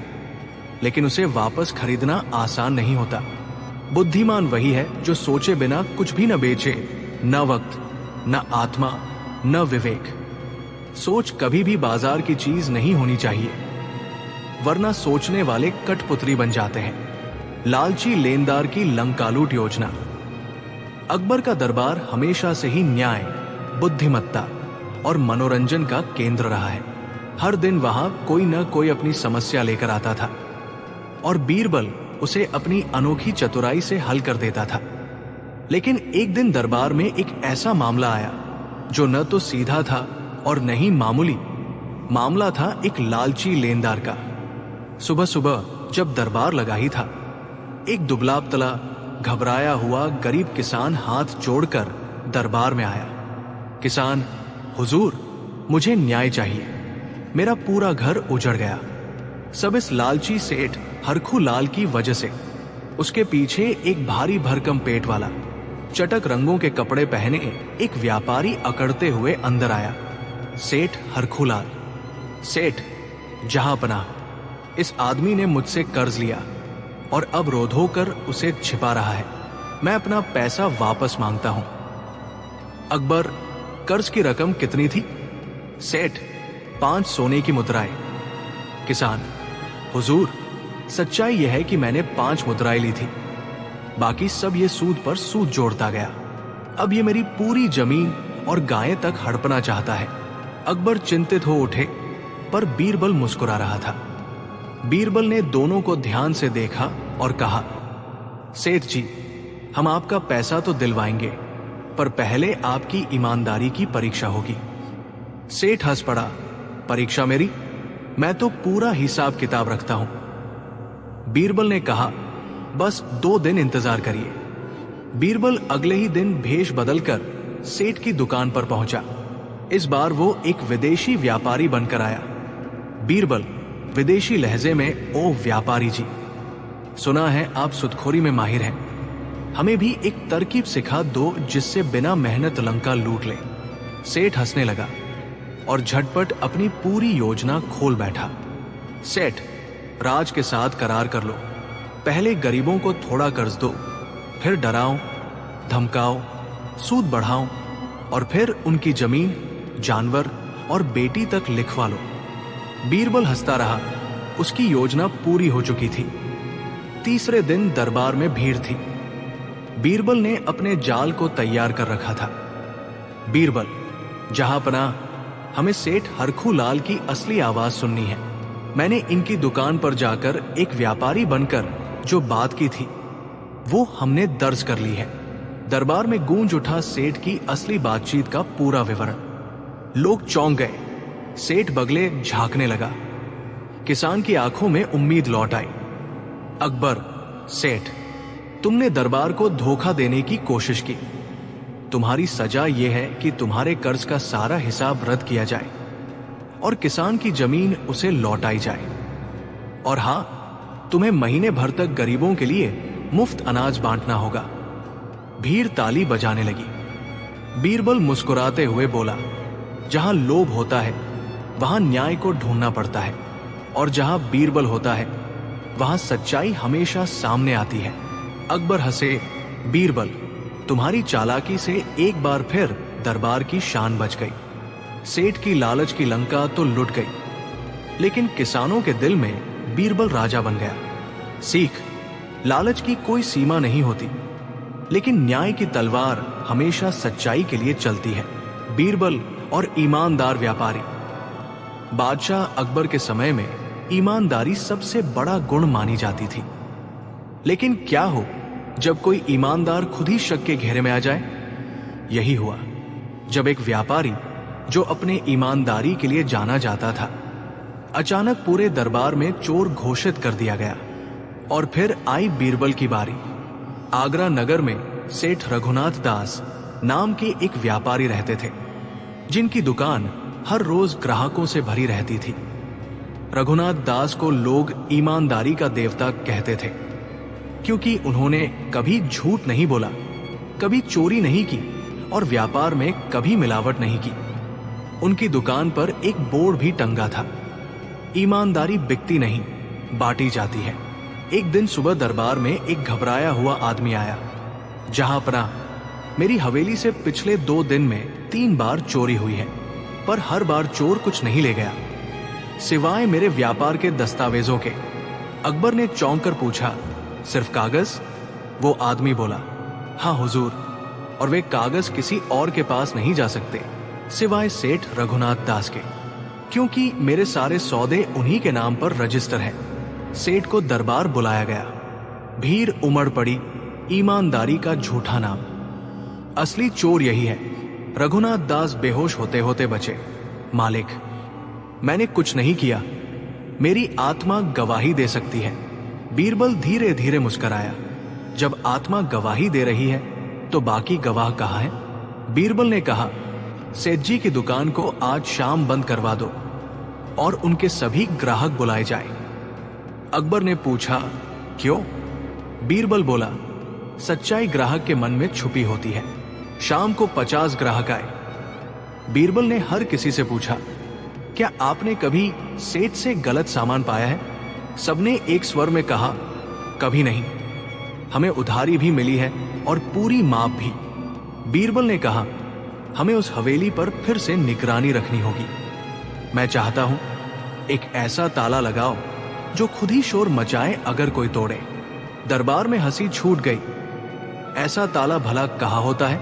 लेकिन उसे वापस खरीदना आसान नहीं होता। बुद्धिमान वही है जो सोचे बिना कुछ भी न बेचे, न वक्त, न आत्मा, न विवेक। सोच कभी भी बाजार की चीज नहीं होनी चाहिए, वरना सोचने वाले कठपुतली बन जाते हैं। लालची लेनदार की लंकालूट योजना। अकबर का दरबार हमेशा से ही न्याय, बुद्धिमत्ता और मनोरंजन का केंद्र रहा है। हर दिन वहां कोई न कोई अपनी समस्या लेकर आता था और बीरबल उसे अपनी अनोखी चतुराई से हल कर देता था। लेकिन एक दिन दरबार में एक ऐसा मामला आया जो न तो सीधा था और न ही मामूली। मामला था एक लालची लेनदार का। सुबह सुबह जब दरबार लगा ही था, एक दुबला पतला घबराया हुआ गरीब किसान हाथ जोड़कर दरबार में आया। किसान, हुजूर, मुझे न्याय चाहिए। मेरा पूरा घर उजड़ गया, सब इस लालची सेठ हरखू लाल की वजह से। उसके पीछे एक भारी भरकम पेट वाला, चटक रंगों के कपड़े पहने एक व्यापारी अकड़ते हुए अंदर आया। सेठ हरखू लाल। सेठ, जहां पनाह, इस आदमी ने मुझसे कर्ज लिया और अब रोध होकर उसे छिपा रहा है। मैं अपना पैसा वापस मांगता हूं। अकबर, कर्ज की रकम कितनी थी? सेठ, 5 सोने की मुद्राएं। किसान, हुजूर, सच्चाई यह है कि मैंने 5 मुद्राएं ली थी, बाकी सब ये सूद पर सूद जोड़ता गया। अब ये मेरी पूरी जमीन और गायें तक हड़पना चाहता है। अकबर चिंतित हो उठे, पर बीरबल मुस्कुरा रहा था। बीरबल ने दोनों को ध्यान से देखा और कहा, सेठ जी, हम आपका पैसा तो दिलवाएंगे, पर पहले आपकी ईमानदारी की परीक्षा होगी। सेठ हंस पड़ा, परीक्षा मेरी? मैं तो पूरा हिसाब किताब रखता हूं। बीरबल ने कहा, बस 2 दिन इंतजार करिए। बीरबल अगले ही दिन भेष बदलकर सेठ की दुकान पर पहुंचा। इस बार वो एक विदेशी व्यापारी बनकर आया। बीरबल विदेशी लहजे में, ओ व्यापारी जी, सुना है आप सुदखोरी में माहिर हैं। हमें भी एक तरकीब सिखा दो जिससे बिना मेहनत लंका लूट ले। सेठ हंसने लगा और झटपट अपनी पूरी योजना खोल बैठा। सेठ, राज के साथ करार कर लो। पहले गरीबों को थोड़ा कर्ज दो, फिर डराओ, धमकाओ, सूद बढ़ाओ और फिर उनकी जमीन, जानवर और बेटी तक लिखवा लो। बीरबल हंसता रहा, उसकी योजना पूरी हो चुकी थी। तीसरे दिन दरबार में भीड़ थी। बीरबल ने अपने जाल को तैयार कर रखा था। बीरबल, जहां पनाह, हमें सेठ हरखू लाल की असली आवाज सुननी है। मैंने इनकी दुकान पर जाकर एक व्यापारी बनकर जो बात की थी वो हमने दर्ज कर ली है। दरबार में गूंज उठा सेठ की असली बातचीत का पूरा विवरण। लोग चौंक गए। सेठ बगले झांकने लगा। किसान की आंखों में उम्मीद लौट आई। अकबर, सेठ, तुमने दरबार को धोखा देने की कोशिश की। तुम्हारी सजा यह है कि तुम्हारे कर्ज का सारा हिसाब रद्द किया जाए और किसान की जमीन उसे लौटाई जाए। और हां, तुम्हें महीने भर तक गरीबों के लिए मुफ्त अनाज बांटना होगा। भीड़ ताली बजाने लगी। बीरबल मुस्कुराते हुए बोला, जहां लोभ होता है वहां न्याय को ढूंढना पड़ता है, और जहां बीरबल होता है वहां सच्चाई हमेशा सामने आती है। अकबर हंसे। बीरबल, तुम्हारी चालाकी से एक बार फिर दरबार की शान बच गई। सेठ की लालच की लंका तो लुट गई, लेकिन किसानों के दिल में बीरबल राजा बन गया। सीख, लालच की कोई सीमा नहीं होती, लेकिन न्याय की तलवार हमेशा सच्चाई के लिए चलती है। बीरबल और ईमानदार व्यापारी। बादशाह अकबर के समय में ईमानदारी सबसे बड़ा गुण मानी जाती थी। लेकिन क्या हो जब कोई ईमानदार खुद ही शक के घेरे में आ जाए? यही हुआ जब एक व्यापारी जो अपने ईमानदारी के लिए जाना जाता था, अचानक पूरे दरबार में चोर घोषित कर दिया गया। और फिर आई बीरबल की बारी। आगरा नगर में सेठ रघुनाथ दास नाम के एक व्यापारी रहते थे, जिनकी दुकान हर रोज ग्राहकों से भरी रहती थी। रघुनाथ दास को लोग ईमानदारी का देवता कहते थे, क्योंकि उन्होंने कभी झूठ नहीं बोला, कभी चोरी नहीं की और व्यापार में कभी मिलावट नहीं की। उनकी दुकान पर एक बोर्ड भी टंगा था, ईमानदारी बिकती नहीं, बांटी जाती है। एक दिन सुबह दरबार में एक घबराया हुआ आदमी आया। जहां पना, मेरी हवेली से पिछले 2 दिन में 3 बार चोरी हुई है, पर हर बार चोर कुछ नहीं ले गया, सिवाय मेरे व्यापार के दस्तावेजों के। अकबर ने चौंक कर पूछा, सिर्फ कागज? वो आदमी बोला, हाँ हुजूर, और वे कागज किसी और के पास नहीं जा सकते सिवाय सेठ रघुनाथ दास के, क्योंकि मेरे सारे सौदे उन्हीं के नाम पर रजिस्टर हैं। सेठ को दरबार बुलाया गया। भीड़ उमड़ पड़ी, ईमानदारी का झूठा नाम। असली चोर यही है। रघुनाथ दास बेहोश होते होते बचे। मालिक, मैंने कुछ नहीं किया, मेरी आत्मा गवाही दे सकती है। बीरबल धीरे धीरे मुस्कराया। जब आत्मा गवाही दे रही है तो बाकी गवाह कहाँ है? बीरबल ने कहा, सेठ जी की दुकान को आज शाम बंद करवा दो और उनके सभी ग्राहक बुलाए जाए। अकबर ने पूछा, क्यों? बीरबल बोला, सच्चाई ग्राहक के मन में छुपी होती है। शाम को 50 ग्राहक आए। बीरबल ने हर किसी से पूछा, क्या आपने कभी सेठ से गलत सामान पाया है? सबने एक स्वर में कहा, कभी नहीं, हमें उधारी भी मिली है और पूरी माप भी। बीरबल ने कहा, हमें उस हवेली पर फिर से निगरानी रखनी होगी। मैं चाहता हूं एक ऐसा ताला लगाओ जो खुद ही शोर मचाए अगर कोई तोड़े। दरबार में हंसी छूट गई। ऐसा ताला भला कहाँ होता है?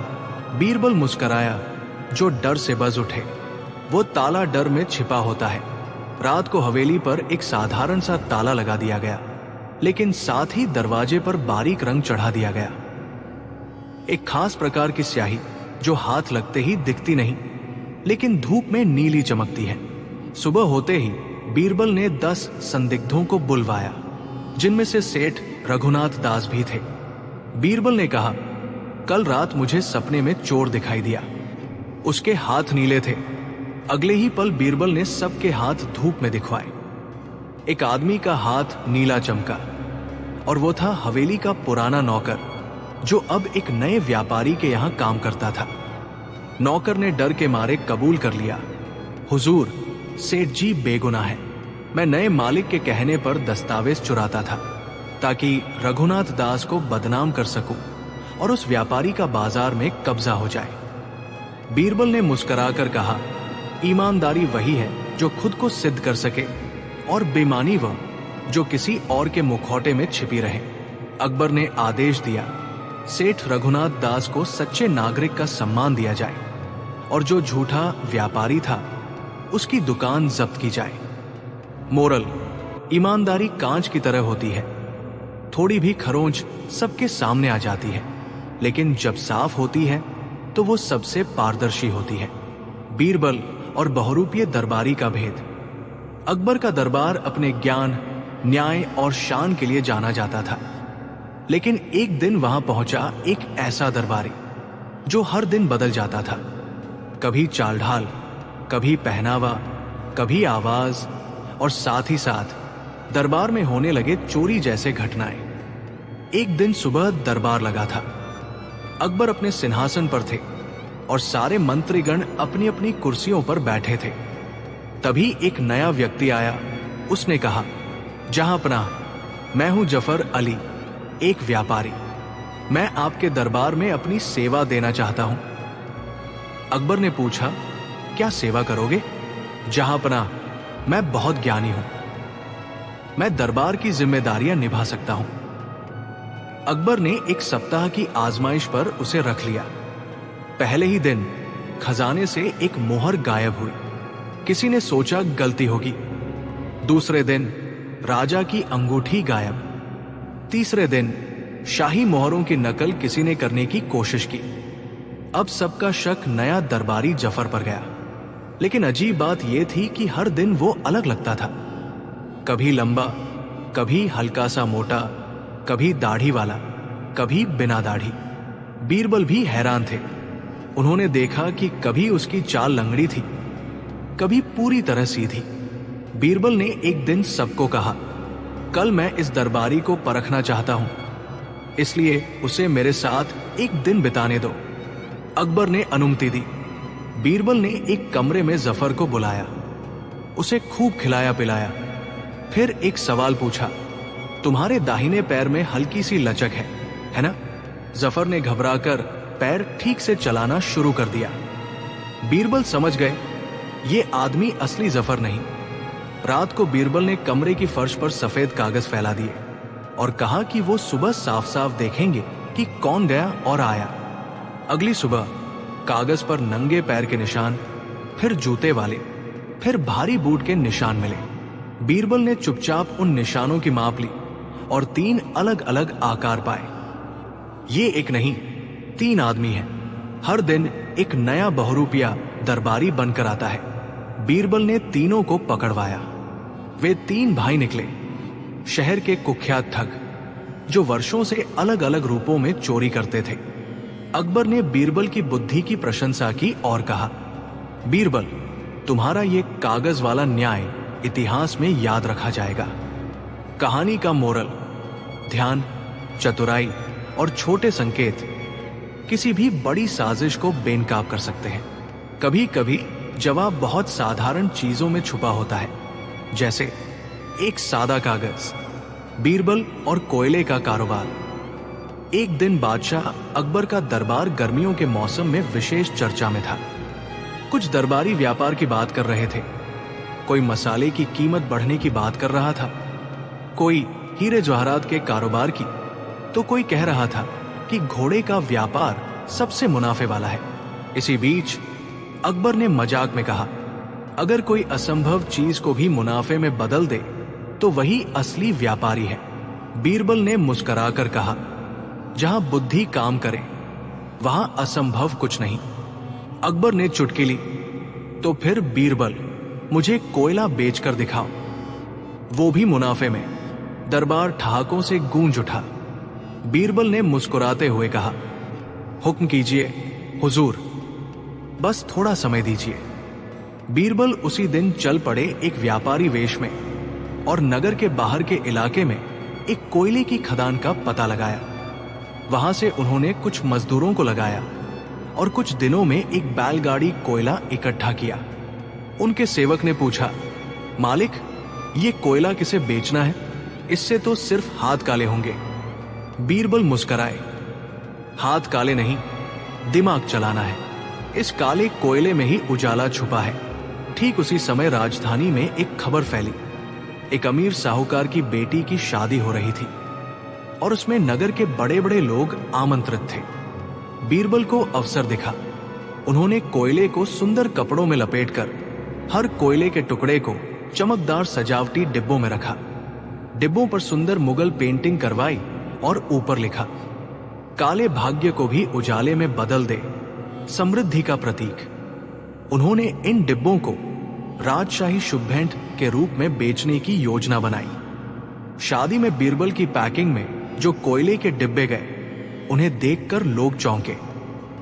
बीरबल मुस्कराया। जो डर से बज उठे। वो ताला डर में छिपा होता है। रात को हवेली पर एक साधारण सा ताला लगा दिया गया, लेकिन साथ ही दरवाजे पर बारीक रंग चढ़ा दिया गया। एक खास प्रकार की स्याही जो हाथ लगते ही दिखती नहीं, लेकिन धूप में नीली चमकती है। सुबह होते ही बीरबल ने 10 संदिग्धों को बुलवाया, जिनमें से सेठ रघुनाथ दास भी थे। बीरबल ने कहा, कल रात मुझे सपने में चोर दिखाई दिया। उसके हाथ नीले थे। अगले ही पल बीरबल ने सबके हाथ धूप में दिखवाए। एक आदमी का हाथ नीला चमका और वो था हवेली का पुराना नौकर, जो अब एक नए व्यापारी के यहां काम करता था। नौकर ने डर के मारे कबूल कर लिया, हुजूर, सेठ जी बेगुनाह है। मैं नए मालिक के कहने पर दस्तावेज चुराता था, ताकि रघुनाथ दास को बदनाम कर सकूं और उस व्यापारी का बाजार में कब्जा हो जाए। बीरबल ने मुस्कुराकर कहा, ईमानदारी वही है जो खुद को सिद्ध कर सके, और बेईमानी वह जो किसी और के मुखौटे में छिपी रहे। अकबर ने आदेश दिया, सेठ रघुनाथ दास को सच्चे नागरिक का सम्मान दिया जाए और जो झूठा व्यापारी था उसकी दुकान जब्त की जाए। मोरल, ईमानदारी कांच की तरह होती है। थोड़ी भी खरोंच सबके सामने आ जाती है, लेकिन जब साफ होती है तो वो सबसे पारदर्शी होती है। बीरबल और बहुरूपीय दरबारी का भेद। अकबर का दरबार अपने ज्ञान, न्याय और शान के लिए जाना जाता था, लेकिन एक दिन वहां पहुंचा एक ऐसा दरबारी जो हर दिन बदल जाता था। कभी चाल ढाल, कभी पहनावा, कभी आवाज, और साथ ही साथ दरबार में होने लगे चोरी जैसे घटनाएं। एक दिन सुबह दरबार लगा था। अकबर अपने सिंहासन पर थे और सारे मंत्रीगण अपनी अपनी कुर्सियों पर बैठे थे। तभी एक नया व्यक्ति आया। उसने कहा, जहां पनाह, मैं हूं जफर अली, एक व्यापारी। मैं आपके दरबार में अपनी सेवा देना चाहता हूं। अकबर ने पूछा, क्या सेवा करोगे? जहां पनाह, मैं बहुत ज्ञानी हूं, मैं दरबार की जिम्मेदारियां निभा सकता हूं। अकबर ने एक सप्ताह की आजमाइश पर उसे रख लिया। पहले ही दिन खजाने से एक मोहर गायब हुई। किसी ने सोचा गलती होगी। दूसरे दिन राजा की अंगूठी गायब। तीसरे दिन शाही मोहरों की नकल किसी ने करने की कोशिश की। अब सबका शक नया दरबारी जफर पर गया। लेकिन अजीब बात यह थी कि हर दिन वो अलग लगता था। कभी लंबा, कभी हल्का सा मोटा, कभी दाढ़ी वाला, कभी बिना दाढ़ी। बीरबल भी हैरान थे। उन्होंने देखा कि कभी उसकी चाल लंगड़ी थी, कभी पूरी तरह सीधी। बीरबल ने एक दिन सबको कहा, कल मैं इस दरबारी को परखना चाहता हूं, इसलिए उसे मेरे साथ एक दिन बिताने दो। अकबर ने अनुमति दी। बीरबल ने एक कमरे में जफर को बुलाया, उसे खूब खिलाया पिलाया। फिर एक सवाल पूछा, तुम्हारे दाहिने पैर में हल्की सी लचक है ना? जफर ने घबराकर पैर ठीक से चलाना शुरू कर दिया। बीरबल समझ गए, ये आदमी असली जफर नहीं। रात को बीरबल ने कमरे की फर्श पर सफेद कागज फैला दिए और कहा कि वो सुबह साफ साफ देखेंगे कि कौन गया और आया। अगली सुबह कागज पर नंगे पैर के निशान, फिर जूते वाले, फिर भारी बूट के निशान मिले। बीरबल ने चुपचाप उन निशानों की माप ली और 3 अलग अलग आकार पाए। ये एक नहीं, 3 आदमी हैं। हर दिन एक नया बहुरूपिया दरबारी बनकर आता है। बीरबल ने तीनों को पकड़वाया। वे 3 भाई निकले, शहर के कुख्यात ठग, जो वर्षों से अलग अलग रूपों में चोरी करते थे। अकबर ने बीरबल की बुद्धि की प्रशंसा की और कहा, बीरबल, तुम्हारा ये कागज वाला न्याय इतिहास में याद रखा जाएगा। कहानी का मोरल, ध्यान, चतुराई और छोटे संकेत किसी भी बड़ी साजिश को बेनकाब कर सकते हैं। कभी कभी जवाब बहुत साधारण चीजों में छुपा होता है, जैसे एक सादा कागज, बीरबल और कोयले का कारोबार। एक दिन बादशाह अकबर का दरबार गर्मियों के मौसम में विशेष चर्चा में था। कुछ दरबारी व्यापार की बात कर रहे थे, कोई मसाले की कीमत बढ़ने की बात कर रहा था, कोई हीरे जवाहरात के कारोबार की, तो कोई कह रहा था कि घोड़े का व्यापार सबसे मुनाफे वाला है। इसी बीच अकबर ने मजाक में कहा, अगर कोई असंभव चीज को भी मुनाफे में बदल दे तो वही असली व्यापारी है। बीरबल ने मुस्कुराकर कहा, जहां बुद्धि काम करे वहां असंभव कुछ नहीं। अकबर ने चुटकी ली, तो फिर बीरबल, मुझे कोयला बेचकर दिखाओ, वो भी मुनाफे में। दरबार ठहाकों से गूंज उठा। बीरबल ने मुस्कुराते हुए कहा, हुक्म कीजिए हुजूर, बस थोड़ा समय दीजिए। बीरबल उसी दिन चल पड़े एक व्यापारी वेश में और नगर के बाहर के इलाके में एक कोयले की खदान का पता लगाया। वहां से उन्होंने कुछ मजदूरों को लगाया और कुछ दिनों में एक बैलगाड़ी कोयला इकट्ठा किया। उनके सेवक ने पूछा, मालिक, ये कोयला किसे बेचना है? इससे तो सिर्फ हाथ काले होंगे। बीरबल मुस्कुराए, हाथ काले नहीं, दिमाग चलाना है। इस काले कोयले में ही उजाला छुपा है। ठीक उसी समय राजधानी में एक खबर फैली। एक अमीर साहूकार की बेटी की शादी हो रही थी और उसमें नगर के बड़े बड़े लोग आमंत्रित थे। बीरबल को अवसर दिखा। उन्होंने कोयले को सुंदर कपड़ों में लपेटकर हर कोयले के टुकड़े को चमकदार सजावटी डिब्बों में रखा। डिब्बों पर सुंदर मुगल पेंटिंग करवाई और ऊपर लिखा, काले भाग्य को भी उजाले में बदल दे, समृद्धि का प्रतीक। उन्होंने इन डिब्बों को राजशाही शुभ भेंट के रूप में बेचने की योजना बनाई। शादी में बीरबल की पैकिंग में जो कोयले के डिब्बे गए, उन्हें देखकर लोग चौंके।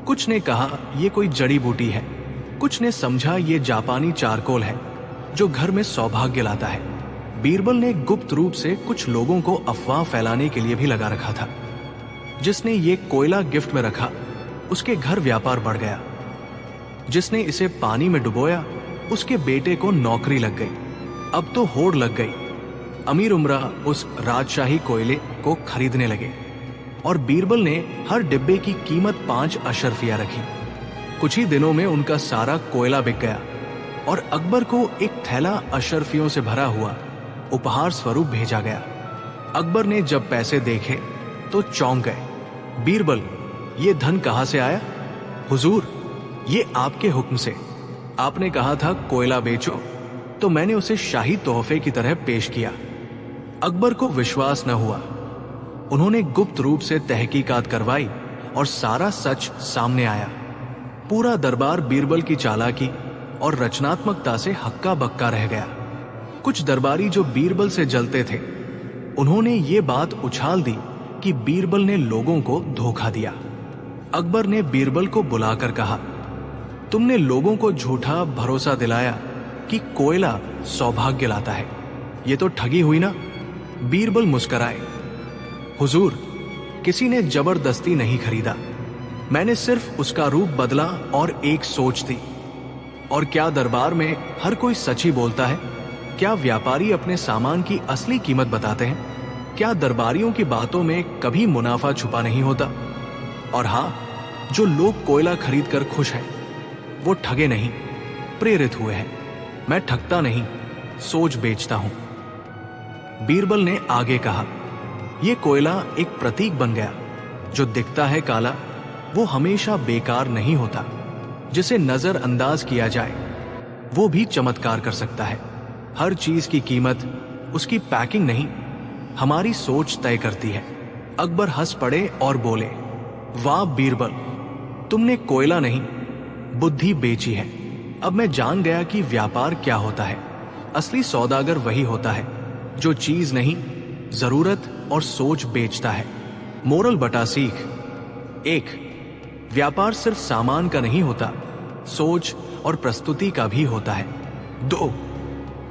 कुछ ने कहा ये कोई जड़ी बूटी है, कुछ ने समझा ये जापानी चारकोल है जो घर में सौभाग्य लाता है। बीरबल ने गुप्त रूप से कुछ लोगों को अफवाह फैलाने के लिए भी लगा रखा था। जिसने ये कोयला गिफ्ट में रखा, उसके घर व्यापार बढ़ गया। जिसने इसे पानी में डुबोया, उसके बेटे को नौकरी लग गई। अब तो होड़ लग गई। अमीर उमरा उस राजशाही कोयले को खरीदने लगे और बीरबल ने हर डिब्बे की कीमत 5 अशर्फिया रखी। कुछ ही दिनों में उनका सारा कोयला बिक गया और अकबर को एक थैला अशर्फियों से भरा हुआ उपहार स्वरूप भेजा गया। अकबर ने जब पैसे देखे तो चौंक गए। बीरबल, ये धन कहां से आया? हुजूर, ये आपके हुक्म से। आपने कहा था कोयला बेचो, तो मैंने उसे शाही तोहफे की तरह पेश किया। अकबर को विश्वास न हुआ। उन्होंने गुप्त रूप से तहकीकात करवाई और सारा सच सामने आया। पूरा दरबार बीरबल की चालाकी और रचनात्मकता से हक्का बक्का रह गया। कुछ दरबारी जो बीरबल से जलते थे, उन्होंने ये बात उछाल दी कि बीरबल ने लोगों को धोखा दिया। अकबर ने बीरबल को बुलाकर कहा, तुमने लोगों को झूठा भरोसा दिलाया कि कोयला सौभाग्य लाता है। ये तो ठगी हुई ना। बीरबल मुस्कुराए, हुजूर, किसी ने जबरदस्ती नहीं खरीदा, मैंने सिर्फ उसका रूप बदला और एक सोच दी। और क्या दरबार में हर कोई सच ही बोलता है? क्या व्यापारी अपने सामान की असली कीमत बताते हैं? क्या दरबारियों की बातों में कभी मुनाफा छुपा नहीं होता? और हाँ, जो लोग कोयला खरीद कर खुश हैं, वो ठगे नहीं, प्रेरित हुए हैं। मैं ठगता नहीं, सोच बेचता हूं। बीरबल ने आगे कहा, यह कोयला एक प्रतीक बन गया। जो दिखता है काला, वो हमेशा बेकार नहीं होता। जिसे नजरअंदाज किया जाए, वो भी चमत्कार कर सकता है। हर चीज की कीमत उसकी पैकिंग नहीं, हमारी सोच तय करती है। अकबर हंस पड़े और बोले, वाह बीरबल, तुमने कोयला नहीं, बुद्धि बेची है। अब मैं जान गया कि व्यापार क्या होता है। असली सौदागर वही होता है जो चीज नहीं, जरूरत और सोच बेचता है। मोरल बटा सीख। 1. व्यापार सिर्फ सामान का नहीं होता, सोच और प्रस्तुति का भी होता है। 2.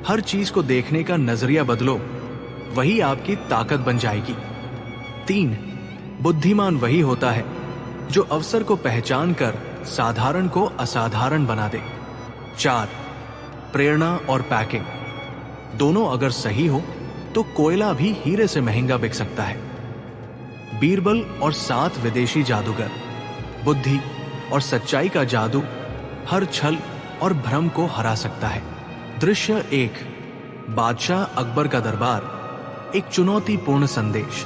हर चीज को देखने का नजरिया बदलो, वही आपकी ताकत बन जाएगी। 3. बुद्धिमान वही होता है जो अवसर को पहचान कर साधारण को असाधारण बना दे। 4. प्रेरणा और पैकिंग दोनों अगर सही हो तो कोयला भी हीरे से महंगा बिक सकता है। बीरबल और 7 विदेशी जादूगर। बुद्धि और सच्चाई का जादू हर छल और भ्रम को हरा सकता है। दृश्य 1। बादशाह अकबर का दरबार। एक चुनौतीपूर्ण संदेश।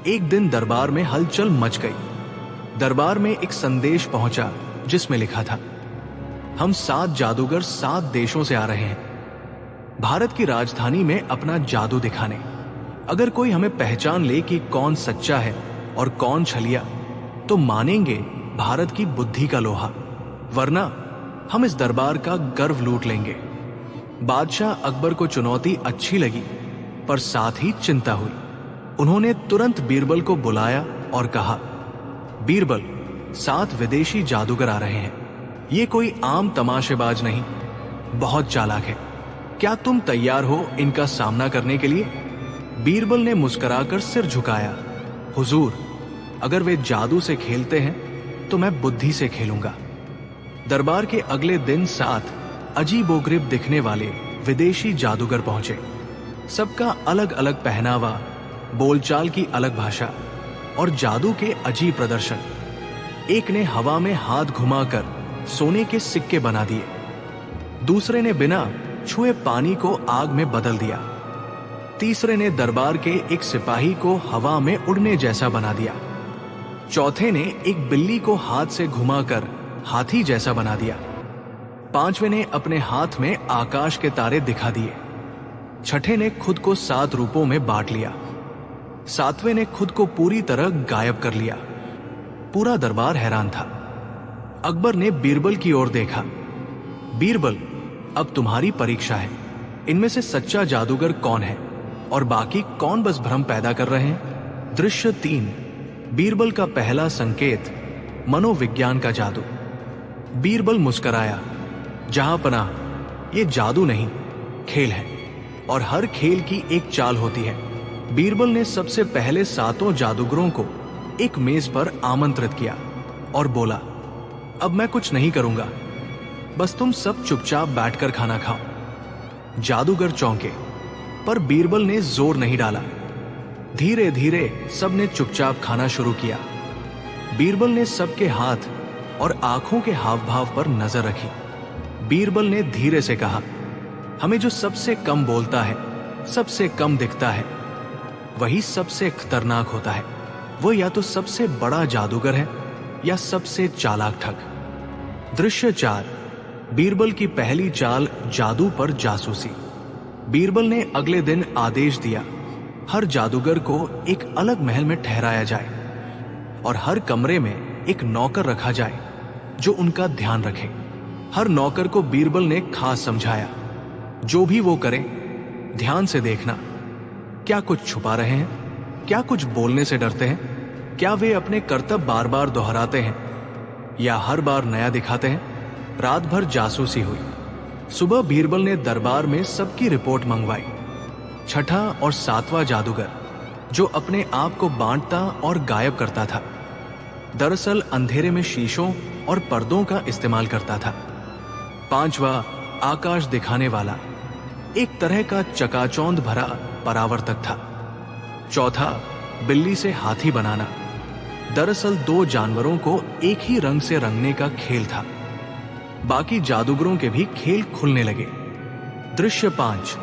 एक दिन दरबार में हलचल मच गई। दरबार में एक संदेश पहुंचा जिसमें लिखा था, हम 7 जादूगर 7 देशों से आ रहे हैं, भारत की राजधानी में अपना जादू दिखाने। अगर कोई हमें पहचान ले कि कौन सच्चा है और कौन छलिया, तो मानेंगे भारत की बुद्धि का लोहा, वरना हम इस दरबार का गर्व लूट लेंगे। बादशाह अकबर को चुनौती अच्छी लगी, पर साथ ही चिंता हुई। उन्होंने तुरंत बीरबल को बुलाया और कहा, बीरबल, 7 विदेशी जादूगर आ रहे हैं। ये कोई आम तमाशेबाज नहीं, बहुत चालाक है। क्या तुम तैयार हो इनका सामना करने के लिए? बीरबल ने मुस्कुराकर सिर झुकाया, हुजूर, अगर वे जादू से खेलते हैं तो मैं बुद्धि से खेलूंगा। दरबार के अगले दिन 7 अजीबोगरीब दिखने वाले विदेशी जादूगर पहुंचे। सबका अलग अलग पहनावा, बोलचाल की अलग भाषा और जादू के अजीब प्रदर्शन। एक ने हवा में हाथ घुमाकर सोने के सिक्के बना दिए, दूसरे ने बिना छुए पानी को आग में बदल दिया, तीसरे ने दरबार के एक सिपाही को हवा में उड़ने जैसा बना दिया, चौथे ने एक बिल्ली को हाथ से घुमाकर हाथी जैसा बना दिया, 5वें ने अपने हाथ में आकाश के तारे दिखा दिए, छठे ने खुद को 7 रूपों में बांट लिया, 7वें ने खुद को पूरी तरह गायब कर लिया। पूरा दरबार हैरान था। अकबर ने बीरबल की ओर देखा। बीरबल, अब तुम्हारी परीक्षा है। इनमें से सच्चा जादूगर कौन है और बाकी कौन बस भ्रम पैदा कर रहे हैं? दृश्य 3। बीरबल का पहला संकेत, मनोविज्ञान का जादू। बीरबल मुस्कुराया, जहां पनाह, ये जादू नहीं, खेल है, और हर खेल की एक चाल होती है। बीरबल ने सबसे पहले 7 जादूगरों को एक मेज पर आमंत्रित किया और बोला, अब मैं कुछ नहीं करूंगा, बस तुम सब चुपचाप बैठकर खाना खाओ। जादूगर चौंके, पर बीरबल ने जोर नहीं डाला। धीरे धीरे सबने चुपचाप खाना शुरू किया। बीरबल ने सबके हाथ और आंखों के हाव भाव पर नजर रखी। बीरबल ने धीरे से कहा, हमें जो सबसे कम बोलता है, सबसे कम दिखता है, वही सबसे खतरनाक होता है। वो या तो सबसे बड़ा जादूगर है या सबसे चालाक ठग। दृश्य 4। बीरबल की पहली चाल, जादू पर जासूसी। बीरबल ने अगले दिन आदेश दिया, हर जादूगर को एक अलग महल में ठहराया जाए और हर कमरे में एक नौकर रखा जाए जो उनका ध्यान रखे। हर नौकर को बीरबल ने खास समझाया, जो भी वो करे, ध्यान से देखना, क्या कुछ छुपा रहे हैं? क्या कुछ बोलने से डरते हैं? क्या वे अपने कर्तव्य बार बार दोहराते हैं या हर बार नया दिखाते हैं? रात भर जासूसी हुई। सुबह बीरबल ने दरबार में सबकी रिपोर्ट मंगवाई। छठा और सातवां जादूगर जो अपने आप को बांटता और गायब करता था, दरअसल अंधेरे में शीशों और पर्दों का इस्तेमाल करता था। पांचवा आकाश दिखाने वाला एक तरह का चकाचौंध भरा परावर्तक था। चौथा बिल्ली से हाथी बनाना, दरअसल दो जानवरों को एक ही रंग से रंगने का खेल था। बाकी जादूगरों के भी खेल खुलने लगे। दृश्य 5,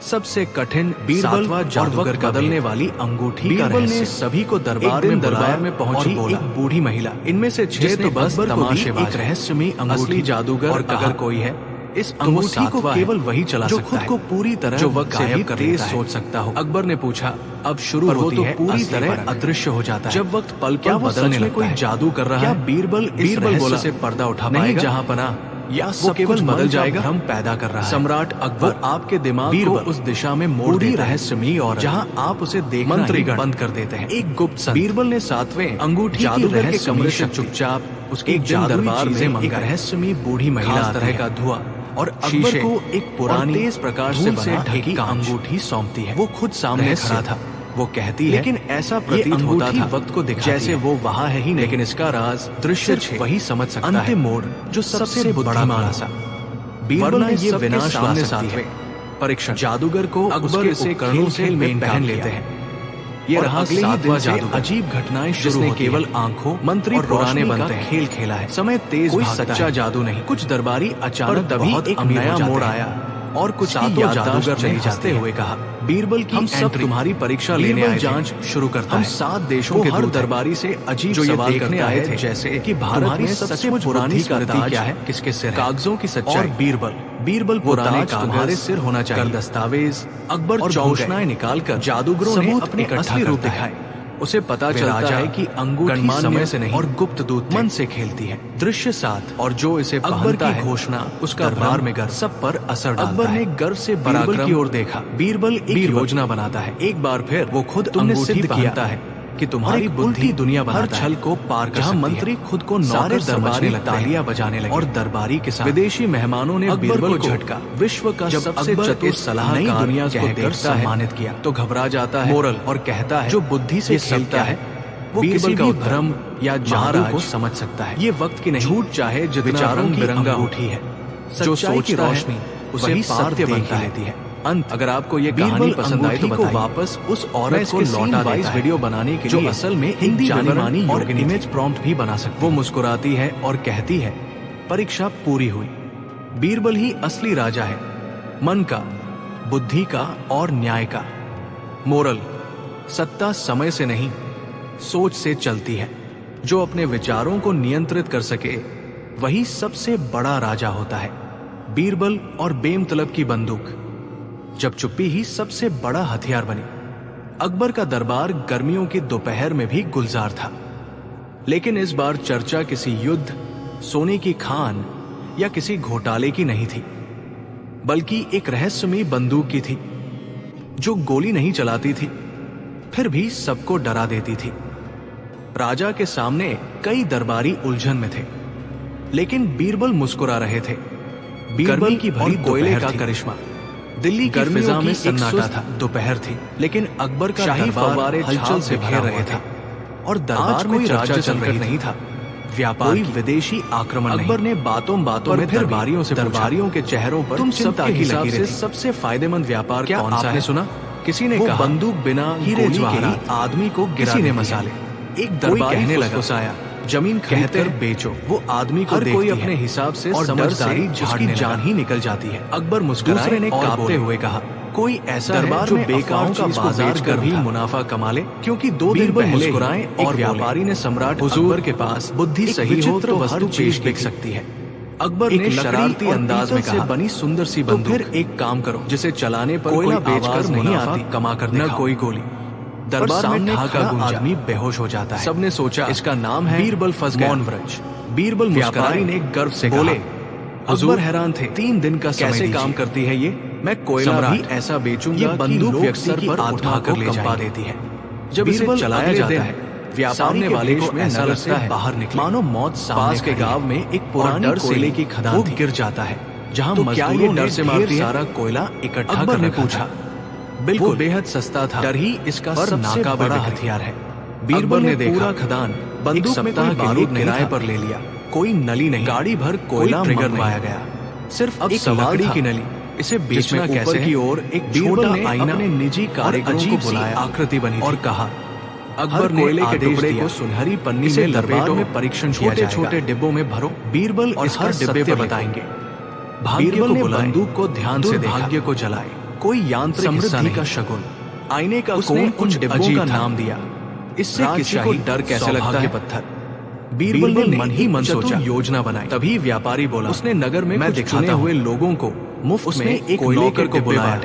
सबसे कठिन बीरबल जादूगर का बदलने वाली अंगूठी। बीरबल ने सभी को दरबार में पहुंची एक बूढ़ी महिला, इनमें से 6 तो बस तमाशेबाज, एक रहस्यमयी अंगूठी जादूगर, और अगर कोई है इस अंगूठी को केवल वही चला सकता है जो खुद को पूरी तरह जो वक्त से भी तेज सोच सकता हो। अकबर ने पूछा, अब शुरू होती है, पूरी तरह अदृश्य हो जाता है जब वक्त पल पल बदलने लगता है। कोई जादू कर रहा है? बीरबल बोला से पर्दा उठा पाएगा? जहां पना या वो केवल बदल जाएगा, भ्रम पैदा कर रहा है। सम्राट अकबर आपके दिमाग को उस दिशा में मोड़ देता है रहस्यमयी और जहां आप उसे देखना मंत्रीगण बंद कर देते हैं। एक गुप्त संत बीरबल ने 7वें अंगूठी जादूगर के कमरे से चुपचाप उसके एक दरबार में एक रहस्यमयी बूढ़ी महिला तरह का धुआं और अकबर को एक पुरानी तेज प्रकाश से ढकी अंगूठी सौंपती है। वो खुद सामने खड़ा था। वो कहती है, लेकिन ऐसा प्रतीत होता था वक्त को दिखाती जैसे वो वहां है ही नहीं। लेकिन इसका राज दृश्य वही समझ सकता है। अंतिम मोड़ जो सबसे बुद्धिमान सा, वरना ये विनाश सामने साथ परीक्षण जादूगर को अकबर से करणों से में पहन लेते हैं। ये रहा 7वां जादू। अजीब घटनाएं शुरू होती केवल आंखों मंत्री और पुराने बनते हैं। खेल खेला है, समय तेज कोई सच्चा जादू नहीं। कुछ दरबारी अचानक तभी एक नया मोड़ आया और कुछ सातों जादूगर चली जाते हुए कहा, बीरबल की हम सब तुम्हारी परीक्षा लेने आए, जांच शुरू करता है। हम 7 देशों के हर दरबारी से अजीब सवाल करने आए थे, जैसे कि भारत में सबसे पुरानी संपत्ति क्या है, किसके सिर है, कागजों की सच्चाई। बीरबल पुराने तुम्हारे सिर होना चाहिए, दस्तावेज। अकबर और घोषणाएं निकालकर जादूगरों ने अपने असली रूप दिखाए। उसे पता चलता है कि अंगूठी समय से नहीं और गुप्त दूत मन से खेलती है। दृश्य 7, और जो इसे अकबर की घोषणा उसका दरबार में गर्व सब पर असर डालता है। अकबर ने गर्व से बीरबल की ओर देखा। बीरबल एक योजना बनाता है। एक बार फिर वो खुद अंगूठी पहनता है कि तुम्हारी बुद्धि दुनिया हर छल को पार कर सकती है। मंत्री खुद को नौकर दरबारी तालियां बजाने लगे और दरबारी के साथ विदेशी मेहमानों ने बीरबल को झटका। विश्व का सबसे चतुर सलाहकार दुनिया को देखकर सम्मानित किया तो घबरा जाता है मोरल और कहता है, जो बुद्धि से खेलता है वो किसी भी भ्रम या जादू को समझ सकता है। ये वक्त की नहीं, झूठ चाहे जितना रंग बिरंगा उठी है, जो सोच की रोशनी उसे सत्य बनता लेती है। अंत, अगर आपको ये कहानी पसंद आई तो बताइए। वापस उस औरत को लौटा देता है वीडियो बनाने के लिए, जो असल में हिंदी जानी और इमेज प्रॉम्प्ट भी बना सकती है। वो मुस्कुराती है और कहती है, परीक्षा पूरी हुई। बीरबल ही असली राजा है, मन का, बुद्धि का और न्याय का। मोरल, सत्ता समय से नहीं सोच से चलती है। जो अपने विचारों को नियंत्रित कर सके वही सबसे बड़ा राजा होता है। बीरबल और बेमतलब की बंदूक, जब चुप्पी ही सबसे बड़ा हथियार बनी। अकबर का दरबार गर्मियों की दोपहर में भी गुलजार था, लेकिन इस बार चर्चा किसी युद्ध, सोने की खान या किसी घोटाले की नहीं थी, बल्कि एक रहस्यमयी बंदूक की थी जो गोली नहीं चलाती थी, फिर भी सबको डरा देती थी। राजा के सामने कई दरबारी उलझन में थे, लेकिन बीरबल मुस्कुरा रहे थे। बीरबल की भरी कोयले का करिश्मा, दिल्ली की फिजा में सन्नाटा था। दोपहर थी, लेकिन अकबर का शाही फव्वारे हलचल से घेर रहे थे और दरबार में राज्य संकट नहीं था, व्यापार विदेशी आक्रमण। अकबर ने बातों में दरबारियों के चेहरों पर तुम चिंता की लगी रहती। सबसे फायदेमंद व्यापार क्या कौन सा है? सुना किसी ने कहा, बंदूक बिना हीरे जवाहरात आदमी को किसी ने मसाले। एक दरबारी कहने लगा, जमीन खरीदकर बेचो। वो आदमी को हर कोई अपने हिसाब से और समझदारी उसकी जान ही निकल जाती है। अकबर मुस्कुराए, दूसरे ने कांपते हुए कहा, कोई ऐसा दरबार जो बेकारों का बाजार कर भी मुनाफा कमा ले? क्योंकि 2 दिन पहले मुस्कुराए और व्यापारी ने सम्राट अकबर के पास बुद्धि सही हो तो वस्तु पेश बिक सकती है। अकबर ने शरारती अंदाज में कहा, बनी सुंदर सी बंदूक, फिर एक काम करो, जिसे चलाने पर कोयला बेचकर नहीं आती, कमा कर न कोई गोली। दरबार में ढाका गूंजा, आदमी बेहोश हो जाता है। सबने सोचा इसका नाम है बीरबल फंस गया। मौनव्रज। बीरबल व्यापारी ने गर्व से बोले, अकबर हैरान थे, 3 दिन का कैसे काम करती है ये? मैं कोयला भी ऐसा बेचूंगा, ये बंदूक व्यक्ति की आत्मा को कंपा देती है। जब इसे चलाया जाता है, व्यापारी वाले को ऐसा लगता है बाहर निकले, मानो मौत पास के गांव में एक पुरानी कोयले की खदान गिर जाता है, जहां मजदूरों ने डर से सारा कोयला इकट्ठा करने पूछा। बिल्कुल बेहद सस्ता था, डर ही इसका सबसे बड़ा हथियार है। बीरबल ने पूरा खदान बंदूक में कोई बारूद किराए पर ले लिया, कोई नली नहीं, गाड़ी भर कोयला ट्रिगर पाया गया, सिर्फ एक लकड़ी की नली। इसे बेचना कैसे की ओर एक छोटा आईना अपने निजी कारीगरों को बुलाया, आकृति बनी और कहा, अकबर ने कोयले के टुकड़े को सुनहरी पन्नी में दरबार में परीक्षण किया जाएगा, छोटे डिब्बों में भरो। बीरबल और हर डिब्बे पर बताएंगे। बीरबल ने बंदूक को ध्यान से देखा, भाग्य को जलाए, कोई यांत्रिक समृद्धि का शगुन। आईने का कोण कुछ डिब्बों का नाम दिया, इससे किसी को डर कैसे लगता है। पत्थर। बीरबल ने मन ही मन सोचा, योजना बनाई। तभी व्यापारी बोला, उसने नगर में कुछ चुने हुए लोगों को मुफ्त में एक नौकर को बुलाया,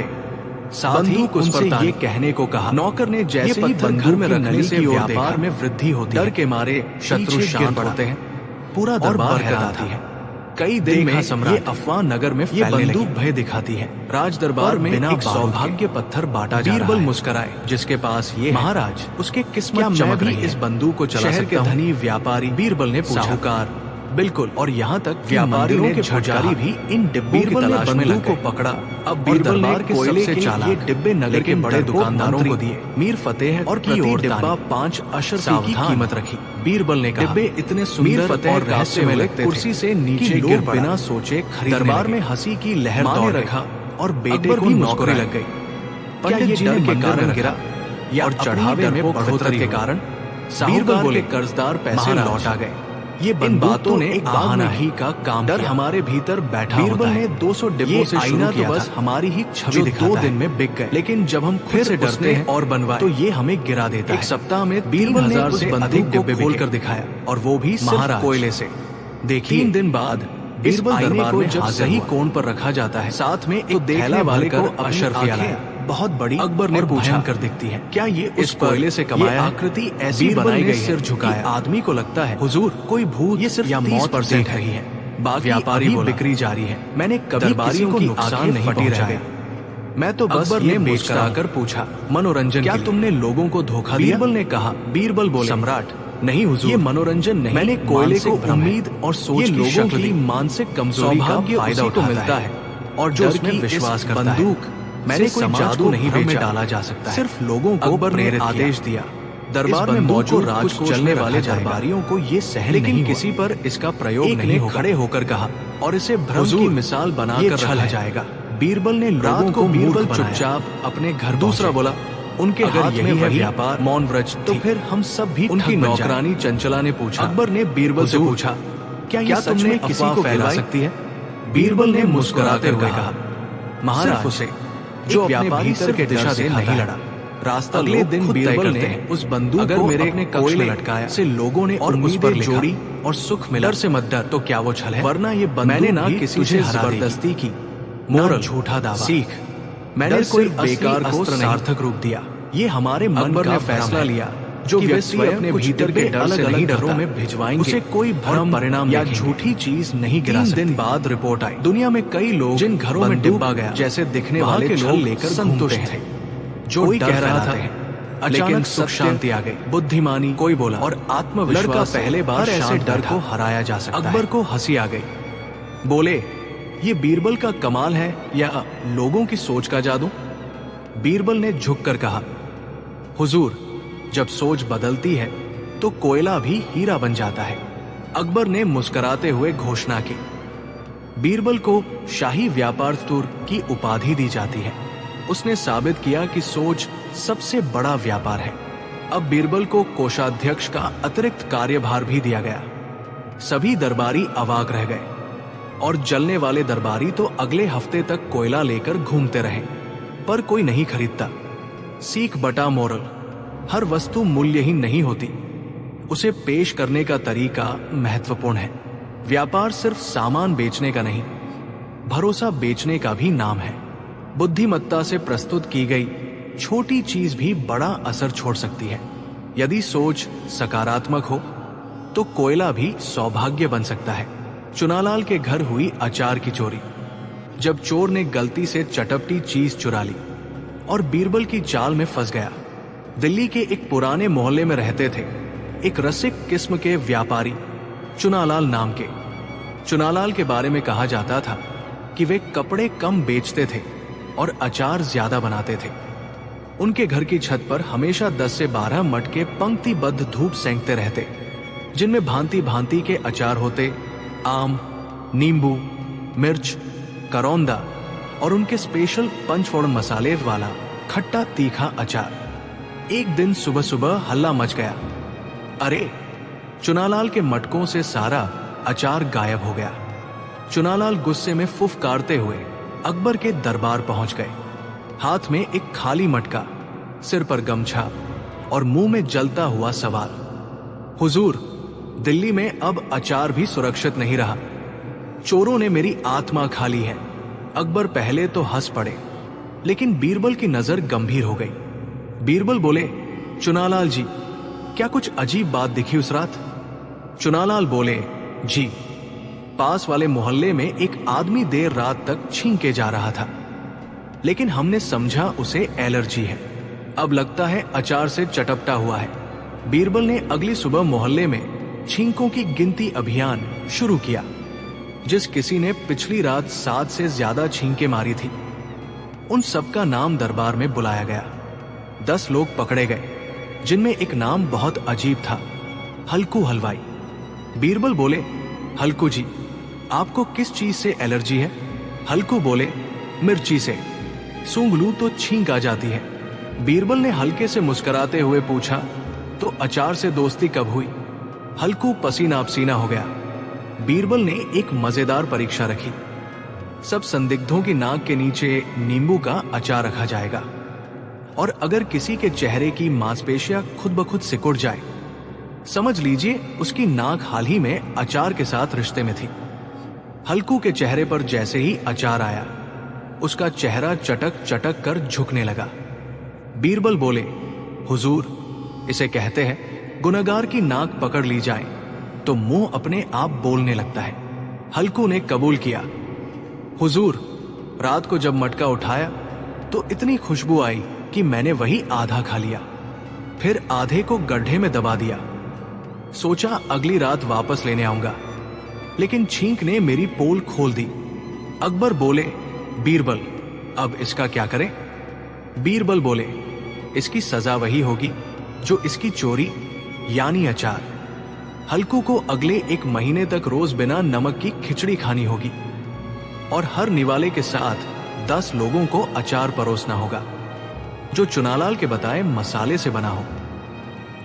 साथ ही उससे ये कहने को कहा। नौकर ने जैसे ही बंदूक में रखने से व्यापार में वृद्धि होती है, डर के मारे शत्रु शांत पड़ते हैं, पूरा दरबार हैरान है। कई दिन में ये अफवाह नगर में ये बंदूक भय दिखाती है। राज दरबार में एक सौभाग्य पत्थर बांटा जा रहा है। बीरबल मुस्कुराए, जिसके पास ये महाराज, उसके किस्मत चमक रही है। इस बंदूक को चला सकता हूं? धनी व्यापारी बीरबल ने पूछा। साहूकार, बिल्कुल। और यहाँ तक व्यापारियों के पुजारी भी इन डिब्बों की तलाश में लग गए। को पकड़ा। अब बीरबल ने कोयले के ये डिब्बे नगर के बड़े दुकानदारों को दिए। मीर फतेह और की डिब्बा 5 अशर्फी की कीमत रखी। बीरबल ने कहा, डिब्बे इतने सुंदर और रहस्य में लगते थे, कुर्सी से नीचे गिर पड़ा, बिना सोचे खरीदने। दरबार में हंसी की लहर दौड़ रखा और बेटे को नौकरी लग गई। पंडित जी ने के कारण गिरा या और चढ़ावे में बढ़ोतरी के कारण? बीरबल बोले, कर्जदार पैसे लौटा गए। ये बातों ने एक बहाना ही का काम, डर हमारे भीतर बैठा होता है। 200 डिब्बों से आईना तो बस हमारी ही छवि दिखाता है, 2 दिन में बिक गए। लेकिन जब हम खुद से डरते हैं और बनवाए तो ये हमें गिरा देता है। एक सप्ताह में बीरबल ने उस बंदूक को खोल कर दिखाया, और वो भी सिर्फ कोयले से। देखिए, 3 दिन बाद बीरबल दरबार में जब सही कोण पर रखा जाता है, साथ में एक थैला वाले को अशर्फिया लाया, बहुत बड़ी। अकबर ने पूछा, कर दिखती है, क्या ये इस कोयले से कमाया? आकृति ऐसी बनाई गई, सिर झुकाया। आदमी को लगता है, हुजूर, कोई भूत ये सिर्फ या मौत पर देख रही है। व्यापारी बिक्री जारी है, मैंने कभी किसी को नुकसान नहीं पहुंचाया। मैं तो बस ये मुस्कुराकर पूछा, मनोरंजन, क्या तुमने लोगों को धोखा दिया? बीरबल ने कहा। बीरबल बोले, सम्राट, नहीं हुजूर, ये मनोरंजन नहीं, मैंने कोयले को उम्मीद और सोच की शक्ल दी। मानसिक कमजोरी का फायदा को मिलता है, और जो उसमें विश्वास करता है। मैंने कोई जादू नहीं में डाला जा सकता, सिर्फ लोगों को प्रेरित आदेश दिया। दरबार में मौजूद राज को चलने वाले दरबारियों को ये सहन नहीं, लेकिन किसी पर इसका प्रयोग नहीं होगा। खड़े होकर कहा, और इसे भ्रम की मिसाल बनाकर रखा जाएगा। बीरबल ने रात को बीरबल चुपचाप अपने घर। दूसरा बोला, उनके हाथ में वही व्यापार मौन व्रज, तो फिर हम सब भी उनकी नौकरानी चंचला ने पूछा। अकबर ने बीरबल से पूछा, क्या तुमने किसी को फैला सकती है? बीरबल ने मुस्कुराते हुए कहा, महाराज, उसे जो व्यापारी सिर्फ के दिशा से नहीं लड़ा, रास्ता अगले दिन बीरबल ने उस बंदूक को मेरे अपने कक्ष में लटकाया, से लोगों ने और उस पर जोड़ी और सुख मिला। डर से मत डर, तो क्या वो छल है? वरना ये मैंने ना किसी से जबरदस्ती की, मोरल झूठा दावा सीख। मैंने कोई बेकार को सार्थक रूप दिया। ये हमारे मन ने फैसला लिया, जो व्यक्ति अपने भीतर के डर से नहीं डरों में भिजवाएंगे, उसे कोई भ्रम परिणाम या झूठी चीज नहीं गिरा सकते। 3 दिन बाद रिपोर्ट आई, दुनिया में कई लोग जिन घरों में डिब्बा गया जैसे दिखने वाले लोग लेकर संतुष्ट थे। जो कोई कह रहा था, अचानक सुख शांति आ गई, बुद्धिमानी कोई बोला, और आत्मविश्वास पहले बार ऐसे डर को हराया जा सकता है। अकबर को हंसी आ गई, बोले, ये बीरबल का कमाल है या लोगों की सोच का जादू? बीरबल ने झुककर कहा, हुजूर, जब सोच बदलती है तो कोयला भी हीरा बन जाता है। अकबर ने मुस्कुराते हुए घोषणा की। बीरबल को शाही व्यापारतुर की उपाधि दी जाती है। उसने साबित किया कि सोच सबसे बड़ा व्यापार है। अब बीरबल को कोषाध्यक्ष का अतिरिक्त कार्यभार भी दिया गया। सभी दरबारी अवाक रह गए, और जलने वाले दरबारी तो अगले हफ्ते तक कोयला लेकर घूमते रहे, पर कोई नहीं खरीदता। सीख बटा मोरल, हर वस्तु मूल्यहीन नहीं होती, उसे पेश करने का तरीका महत्वपूर्ण है। व्यापार सिर्फ सामान बेचने का नहीं, भरोसा बेचने का भी नाम है। बुद्धिमत्ता से प्रस्तुत की गई छोटी चीज भी बड़ा असर छोड़ सकती है। यदि सोच सकारात्मक हो तो कोयला भी सौभाग्य बन सकता है। चुनालाल के घर हुई अचार की चोरी। जब चोर ने गलती से चटपटी चीज चुरा ली और बीरबल की चाल में फंस गया, दिल्ली के एक पुराने मोहल्ले में रहते थे एक रसिक किस्म के व्यापारी चुनालाल नाम के। चुनालाल के बारे में कहा जाता था कि वे कपड़े कम बेचते थे और अचार ज्यादा बनाते थे। उनके घर की छत पर हमेशा 10 से 12 मटके पंक्तिबद्ध धूप सेंकते रहते, जिनमें भांति भांति के अचार होते, आम, नींबू, मिर्च, करौंदा और उनके स्पेशल पंचफोड़न मसाले वाला खट्टा तीखा अचार। एक दिन सुबह सुबह हल्ला मच गया। अरे, चुनालाल के मटकों से सारा अचार गायब हो गया। चुनालाल गुस्से में फुफकारते हुए अकबर के दरबार पहुंच गए। हाथ में एक खाली मटका, सिर पर गमछा और मुंह में जलता हुआ सवाल। हुजूर, दिल्ली में अब अचार भी सुरक्षित नहीं रहा। चोरों ने मेरी आत्मा खा ली है। अकबर पहले तो हंस पड़े, लेकिन बीरबल की नजर गंभीर हो गई। बीरबल बोले, चुनालाल जी, क्या कुछ अजीब बात दिखी उस रात? चुनालाल बोले, जी, पास वाले मोहल्ले में एक आदमी देर रात तक छींके जा रहा था, लेकिन हमने समझा उसे एलर्जी है। अब लगता है अचार से चटपटा हुआ है। बीरबल ने अगली सुबह मोहल्ले में छींकों की गिनती अभियान शुरू किया। जिस किसी ने पिछली रात 7 से ज्यादा छींके मारी थी, उन सबका नाम दरबार में बुलाया गया। 10 लोग पकड़े गए, जिनमें एक नाम बहुत अजीब था, हल्कू हलवाई। बीरबल बोले, हल्कू जी, आपको किस चीज से एलर्जी है? हल्कू बोले, मिर्ची से। सूंघ लूं तो छींक आ जाती है। बीरबल ने हल्के से मुस्कुराते हुए पूछा, तो अचार से दोस्ती कब हुई? हल्कू पसीना पसीना हो गया। बीरबल ने एक मजेदार परीक्षा रखी। सब संदिग्धों की नाक के नीचे नींबू का अचार रखा जाएगा, और अगर किसी के चेहरे की मांसपेशियां खुद ब खुद सिकुड़ जाए, समझ लीजिए उसकी नाक हाल ही में अचार के साथ रिश्ते में थी। हल्कू के चेहरे पर जैसे ही अचार आया, उसका चेहरा चटक चटक कर झुकने लगा। बीरबल बोले, हुजूर, इसे कहते हैं गुनहगार की नाक पकड़ ली जाए तो मुंह अपने आप बोलने लगता है। हल्कू ने कबूल किया, हुजूर, रात को जब मटका उठाया तो इतनी खुशबू आई कि मैंने वही आधा खा लिया, फिर आधे को गड्ढे में दबा दिया। सोचा अगली रात वापस लेने आऊंगा, लेकिन छींक ने मेरी पोल खोल दी। अकबर बोले, बीरबल, अब इसका क्या करें? बीरबल बोले, इसकी सजा वही होगी जो इसकी चोरी, यानी अचार। हल्कू को अगले 1 महीने तक रोज बिना नमक की खिचड़ी खानी होगी, और हर निवाले के साथ 10 लोगों को अचार परोसना होगा, जो चुनालाल के बताए मसाले से बना हो,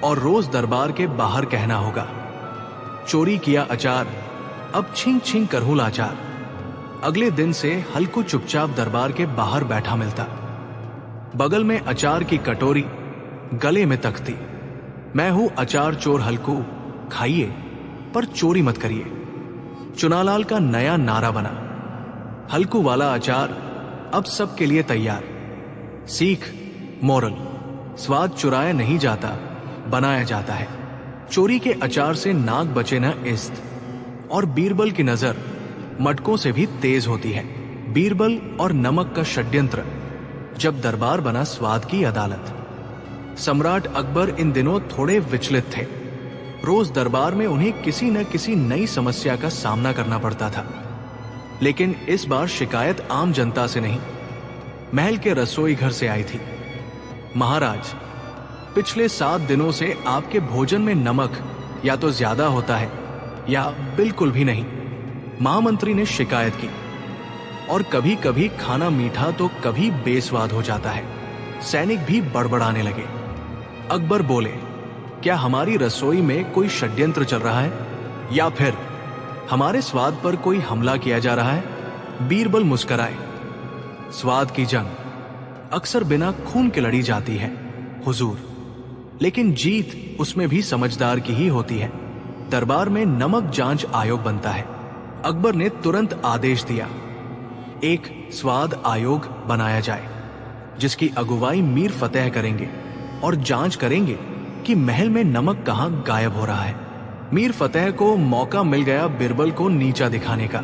और रोज दरबार के बाहर कहना होगा, चोरी किया अचार, अब छींक छींक कर हूं लाचार। अगले दिन से हल्कू चुपचाप दरबार के बाहर बैठा मिलता, बगल में अचार की कटोरी, गले में तख्ती। मैं हूं अचार चोर हल्कू, खाइए पर चोरी मत करिए। चुनालाल का नया नारा बना, हल्कू वाला अचार अब सबके लिए तैयार। सीख, मोरल, स्वाद चुराया नहीं जाता, बनाया जाता है। चोरी के अचार से नाक बचे न इस्त। और बीरबल की नजर मटकों से भी तेज होती है। बीरबल और नमक का षड्यंत्र, जब दरबार बना स्वाद की अदालत। सम्राट अकबर इन दिनों थोड़े विचलित थे। रोज दरबार में उन्हें किसी न किसी नई समस्या का सामना करना पड़ता था, लेकिन इस बार शिकायत आम जनता से नहीं, महल के रसोई घर से आई थी। महाराज, पिछले 7 दिनों से आपके भोजन में नमक या तो ज्यादा होता है या बिल्कुल भी नहीं, महामंत्री ने शिकायत की। और कभी कभी खाना मीठा तो कभी बेस्वाद हो जाता है। सैनिक भी बड़बड़ाने लगे। अकबर बोले, क्या हमारी रसोई में कोई षड्यंत्र चल रहा है, या फिर हमारे स्वाद पर कोई हमला किया जा रहा है? बीरबल मुस्कुराए, स्वाद की जंग अक्सर बिना खून के लड़ी जाती है हुजूर, लेकिन जीत उसमें भी समझदार की ही होती है। दरबार में नमक जांच आयोग बनता है। अकबर ने तुरंत आदेश दिया, एक स्वाद आयोग बनाया जाए, जिसकी अगुवाई मीर फतेह करेंगे और जांच करेंगे कि महल में नमक कहां गायब हो रहा है। मीर फतेह को मौका मिल गया बीरबल को नीचा दिखाने का।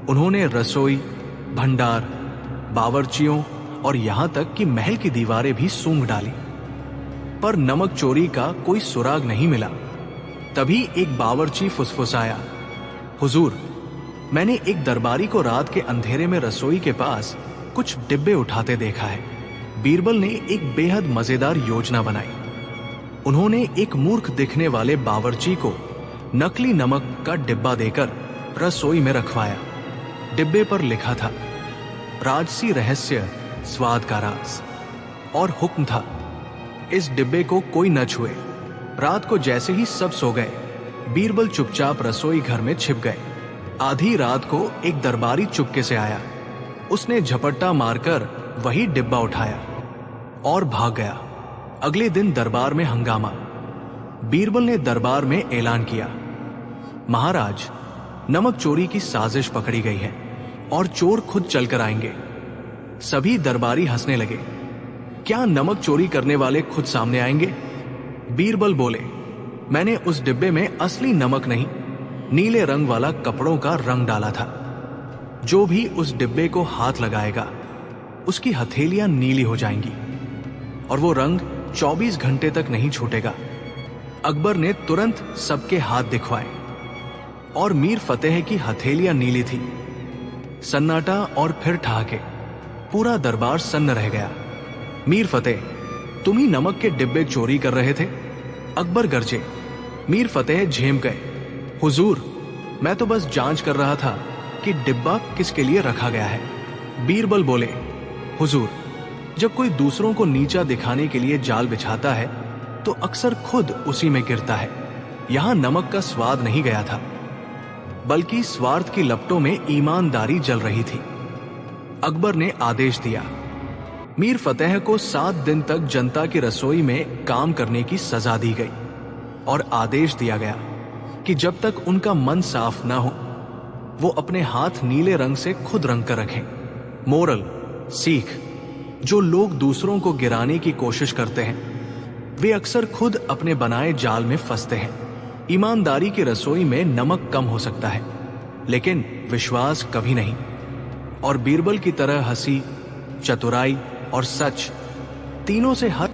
उन्होंने रसोई, भंडार, बावर्चियों और यहां तक कि महल की दीवारें भी सूंघ डाली। पर नमक चोरी का कोई सुराग नहीं मिला। तभी एक बावर्ची फुसफुसाया, हुजूर, मैंने एक दरबारी को रात के अंधेरे में रसोई के पास कुछ डिब्बे उठाते देखा है। बीरबल ने एक बेहद मजेदार योजना बनाई। उन्होंने एक मूर्ख दिखने वाले बावर्ची को नकली नमक का डिब्बा देकर रसोई में रखवाया। डिब्बे पर लिखा था, राजसी रहस्य, स्वाद का राज, और हुक्म था, इस डिब्बे को कोई न छुए। रात को जैसे ही सब सो गए, बीरबल चुपचाप रसोई घर में छिप गए। आधी रात को एक दरबारी चुपके से आया। उसने झपट्टा मारकर वही डिब्बा उठाया और भाग गया। अगले दिन दरबार में हंगामा। बीरबल ने दरबार में ऐलान किया, महाराज, नमक चोरी की साजिश पकड़ी गई है और चोर खुद चलकर आएंगे। सभी दरबारी हंसने लगे। क्या नमक चोरी करने वाले खुद सामने आएंगे? बीरबल बोले, मैंने उस डिब्बे में असली नमक नहीं, नीले रंग वाला कपड़ों का रंग डाला था। जो भी उस डिब्बे को हाथ लगाएगा, उसकी हथेलियां नीली हो जाएंगी और वो रंग 24 घंटे तक नहीं छूटेगा। अकबर ने तुरंत सबके हाथ दिखवाए और मीर फतेह की हथेलियां नीली थी। सन्नाटा और फिर ठहाके। पूरा दरबार सन्न रह गया। मीर फतेह, तुम ही नमक के डिब्बे चोरी कर रहे थे? अकबर गरजे। मीर फतेह झेम गए, हुजूर, मैं तो बस जांच कर रहा था कि डिब्बा किसके लिए रखा गया है। बीरबल बोले, हुजूर, जब कोई दूसरों को नीचा दिखाने के लिए जाल बिछाता है तो अक्सर खुद उसी में गिरता है। यहां नमक का स्वाद नहीं गया था, बल्कि स्वार्थ की लपटों में ईमानदारी जल रही थी। अकबर ने आदेश दिया, मीर फतेह को 7 दिन तक जनता की रसोई में काम करने की सजा दी गई और आदेश दिया गया कि जब तक उनका मन साफ ना हो, वो अपने हाथ नीले रंग से खुद रंग कर रखें। मोरल, सीख, जो लोग दूसरों को गिराने की कोशिश करते हैं, वे अक्सर खुद अपने बनाए जाल में फंसते हैं। ईमानदारी की रसोई में नमक कम हो सकता है, लेकिन विश्वास कभी नहीं। और बीरबल की तरह हंसी, चतुराई और सच, तीनों से हर